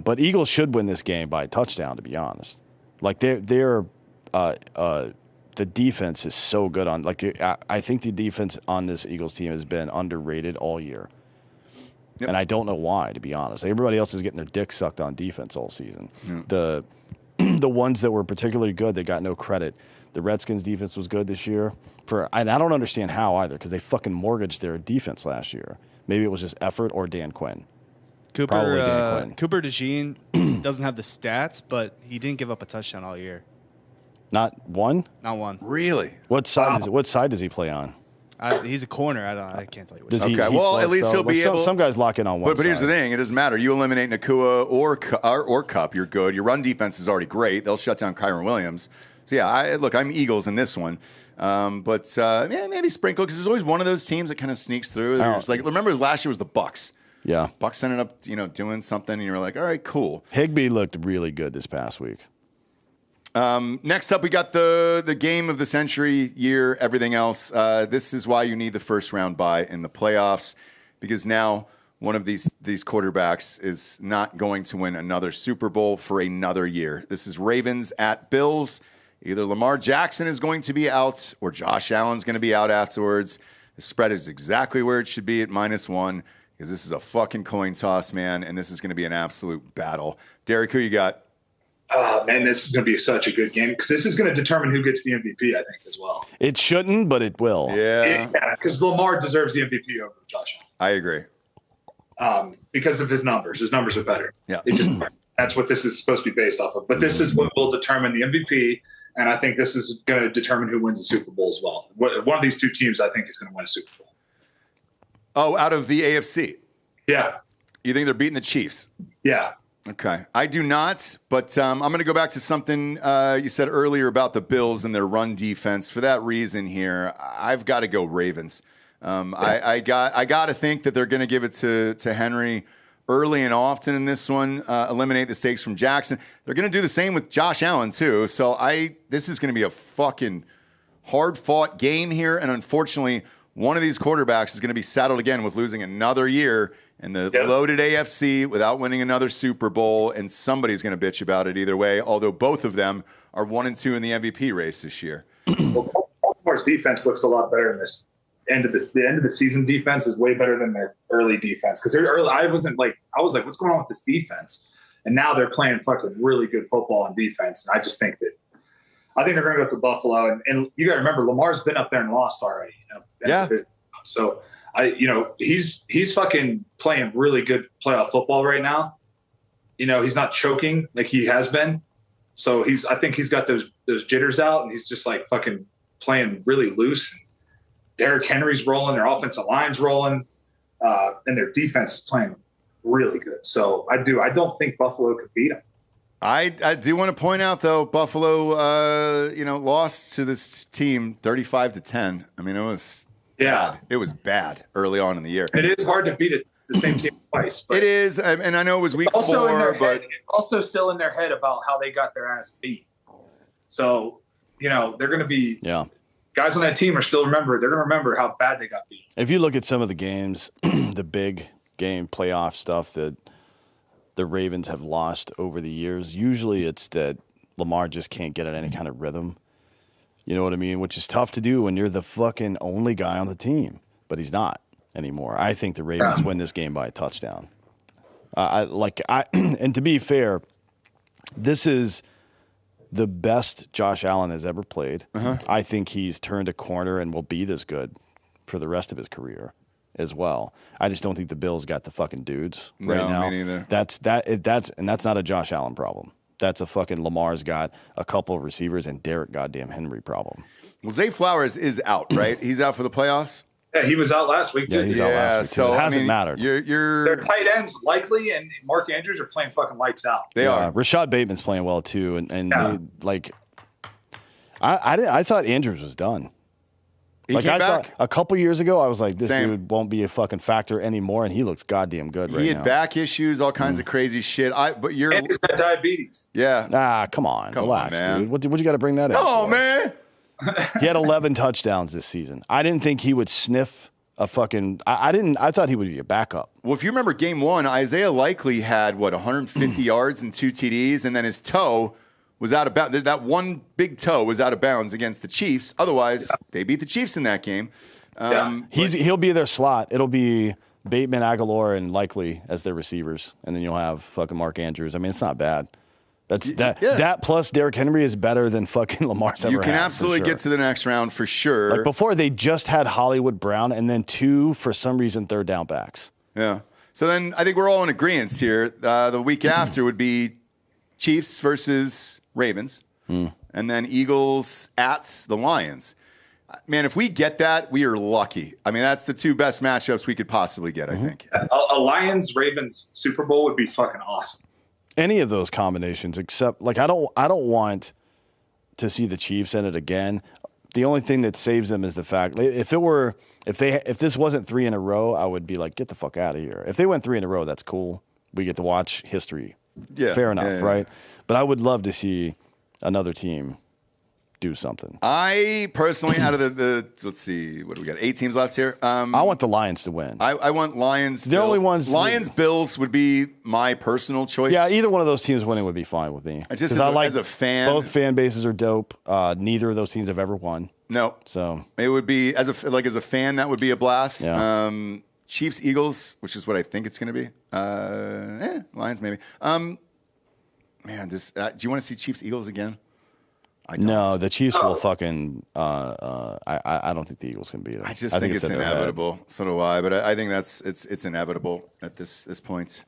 Speaker 3: But Eagles should win this game by a touchdown, to be honest. Like the defense is so good on. Like I think the defense on this Eagles team has been underrated all year. Yep. And I don't know why, to be honest. Everybody else is getting their dick sucked on defense all season. Yep. The ones that were particularly good, they got no credit. The Redskins' defense was good this year. And I don't understand how either, because they fucking mortgaged their defense last year. Maybe it was just effort or Dan Quinn.
Speaker 5: Cooper DeJean doesn't have the stats, but he didn't give up a touchdown all year.
Speaker 3: Not one?
Speaker 5: Not one.
Speaker 1: Really?
Speaker 3: What side does he play on?
Speaker 5: he's a corner. I can't tell you what.
Speaker 1: Okay. Well, at least he'll be able.
Speaker 3: Some guys lock in on one.
Speaker 1: But here's the thing: it doesn't matter. You eliminate Nakua or Kupp, you're good. Your run defense is already great. They'll shut down Kyron Williams. So yeah, I'm Eagles in this one. But maybe sprinkle, because there's always one of those teams that kind of sneaks through. There's remember last year was the Bucks.
Speaker 3: Yeah,
Speaker 1: Bucks ended up doing something, and you were like, all right, cool.
Speaker 3: Higbee looked really good this past week.
Speaker 1: Next up, we got the game of the century, year, everything else. This is why you need the first round bye in the playoffs, because now one of these quarterbacks is not going to win another Super Bowl for another year. This is Ravens at Bills. Either Lamar Jackson is going to be out or Josh Allen's going to be out afterwards. The spread is exactly where it should be at -1, because this is a fucking coin toss, man, and this is going to be an absolute battle. Derek, who you got?
Speaker 2: Man, this is going to be such a good game, because this is going to determine who gets the MVP, I think, as well.
Speaker 3: It shouldn't, but it will.
Speaker 1: Yeah,
Speaker 2: because Lamar deserves the MVP over Josh Allen.
Speaker 1: I agree.
Speaker 2: Because of his numbers. His numbers are better.
Speaker 1: Yeah.
Speaker 2: That's what this is supposed to be based off of. But this is what will determine the MVP, and I think this is going to determine who wins the Super Bowl as well. One of these two teams, I think, is going to win a Super Bowl.
Speaker 1: Oh, out of the AFC.
Speaker 2: Yeah.
Speaker 1: You think they're beating the Chiefs?
Speaker 2: Yeah.
Speaker 1: Okay. I do not, but I'm going to go back to something you said earlier about the Bills and their run defense. For that reason here, I've got to go Ravens. I got to think that they're going to give it to Henry early and often in this one, eliminate the stakes from Jackson. They're going to do the same with Josh Allen, too. So this is going to be a fucking hard-fought game here, and unfortunately, one of these quarterbacks is going to be saddled again with losing another year in the loaded AFC without winning another Super Bowl, and somebody's going to bitch about it either way, although both of them are 1-2 in the MVP race this year.
Speaker 2: Well, Baltimore's defense looks a lot better in this end of the end of the season. Defense is way better than their early defense, because I was like, what's going on with this defense? And now they're playing fucking really good football on defense, and I think they're going to go to Buffalo, and you got to remember Lamar's been up there and lost already.
Speaker 1: Yeah.
Speaker 2: So he's fucking playing really good playoff football right now. He's not choking like he has been. So I think he's got those jitters out, and he's just like fucking playing really loose. Derek Henry's rolling, their offensive line's rolling, and their defense is playing really good. So I don't think Buffalo could beat them.
Speaker 1: I do want to point out, though, Buffalo, lost to this team 35-10. I mean, it was bad. It was bad early on in the year.
Speaker 2: It is hard to beat the same team twice.
Speaker 1: It is, and I know it was week 4, but
Speaker 2: also still in their head about how they got their ass beat. So, they're going to be guys on that team they're going to remember how bad they got beat.
Speaker 3: If you look at some of the games, the big game playoff stuff that the Ravens have lost over the years, usually it's that Lamar just can't get in any kind of rhythm. You know what I mean? Which is tough to do when you're the fucking only guy on the team. But he's not anymore. I think the Ravens win this game by a touchdown. And to be fair, this is the best Josh Allen has ever played. I think he's turned a corner and will be this good for the rest of his career as well. I just don't think the Bills got the fucking dudes right now.
Speaker 1: Me neither.
Speaker 3: That's not a Josh Allen problem. That's a fucking Lamar's got a couple of receivers and Derek goddamn Henry problem.
Speaker 1: Well, Zay Flowers is out, right? He's out for the playoffs.
Speaker 2: Yeah, he was out last week too.
Speaker 3: Yeah, he's out last week. So it hasn't mattered.
Speaker 2: Their tight ends likely and Mark Andrews are playing fucking lights out.
Speaker 1: They are.
Speaker 3: Rashad Bateman's playing well too, I thought Andrews was done. I thought a couple years ago, I was like, this dude won't be a fucking factor anymore, and he looks goddamn good right now.
Speaker 1: He had back issues, all kinds of crazy shit.
Speaker 2: And he's got diabetes.
Speaker 1: Yeah.
Speaker 3: Come on, relax, man. Dude. What you got to bring that up?
Speaker 1: Oh, man.
Speaker 3: He had 11 touchdowns this season. I didn't think he would sniff a fucking. I thought he would be a backup.
Speaker 1: Well, if you remember Game 1, Isaiah Likely had 150 yards and 2 TDs, and then his toe was out of bounds. That one big toe was out of bounds against the Chiefs. Otherwise, they beat the Chiefs in that game.
Speaker 3: He'll be their slot. It'll be Bateman, Aguilar, and Likely as their receivers, and then you'll have fucking Mark Andrews. I mean, it's not bad. That plus Derrick Henry is better than fucking Lamar's ever had.
Speaker 1: You can absolutely get to the next round for sure.
Speaker 3: Like before, they just had Hollywood Brown and then 2, for some reason, third down backs.
Speaker 1: Yeah. So then I think we're all in agreement here. The week after would be Chiefs versus Ravens, and then Eagles at the Lions. Man, if we get that, we are lucky. I mean, that's the 2 best matchups we could possibly get, I think.
Speaker 2: A Lions-Ravens Super Bowl would be fucking awesome.
Speaker 3: Any of those combinations, except I don't want to see the Chiefs in it again. The only thing that saves them is the fact if this wasn't 3 in a row, I would be like, get the fuck out of here. If they went 3 in a row, that's cool. We get to watch history.
Speaker 1: Yeah,
Speaker 3: fair enough, right? But I would love to see another team do something.
Speaker 1: I personally, out of the let's see, what do we got? 8 teams left here.
Speaker 3: I want the Lions to win.
Speaker 1: I want Lions.
Speaker 3: They're only ones.
Speaker 1: Lions, Bills would be my personal choice.
Speaker 3: Yeah, either one of those teams winning would be fine with me.
Speaker 1: Just as a fan,
Speaker 3: both fan bases are dope. Neither of those teams have ever won.
Speaker 1: No,
Speaker 3: so
Speaker 1: it would be as a fan that would be a blast.
Speaker 3: Yeah.
Speaker 1: Chiefs, Eagles, which is what I think it's going to be. Lions maybe. Man, do you want to see Chiefs, Eagles again? I don't.
Speaker 3: No, the Chiefs will fucking. I don't think the Eagles can beat them.
Speaker 1: I just think it's inevitable. So do I. But I think it's inevitable at this point.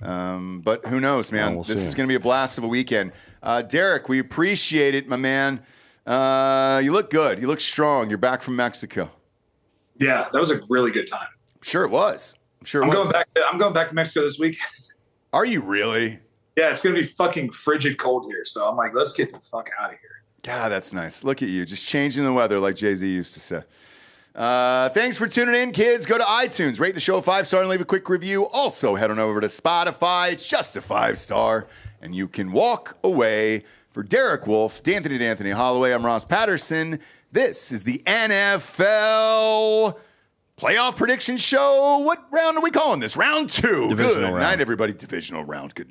Speaker 1: But who knows, man?
Speaker 3: We'll
Speaker 1: this
Speaker 3: see.
Speaker 1: is going to be a blast of a weekend. Derek, we appreciate it, my man. You look good. You look strong. You're back from Mexico.
Speaker 2: Yeah, that was a really good time.
Speaker 1: Sure it was.
Speaker 2: I'm going back to Mexico this week.
Speaker 1: Are you really?
Speaker 2: Yeah, it's gonna be fucking frigid cold here. So I'm like, let's get the fuck out of here.
Speaker 1: God, that's nice. Look at you, just changing the weather like Jay-Z used to say. Thanks for tuning in, kids. Go to iTunes, rate the show 5-star, and leave a quick review. Also, head on over to Spotify. It's just a 5-star, and you can walk away. For Derek Wolfe, D'Anthony Hollaway, I'm Ross Patterson. This is the NFL playoff prediction show. What round are we calling this? Round 2.
Speaker 3: Divisional
Speaker 1: Good
Speaker 3: round.
Speaker 1: night, everybody. Divisional round. Good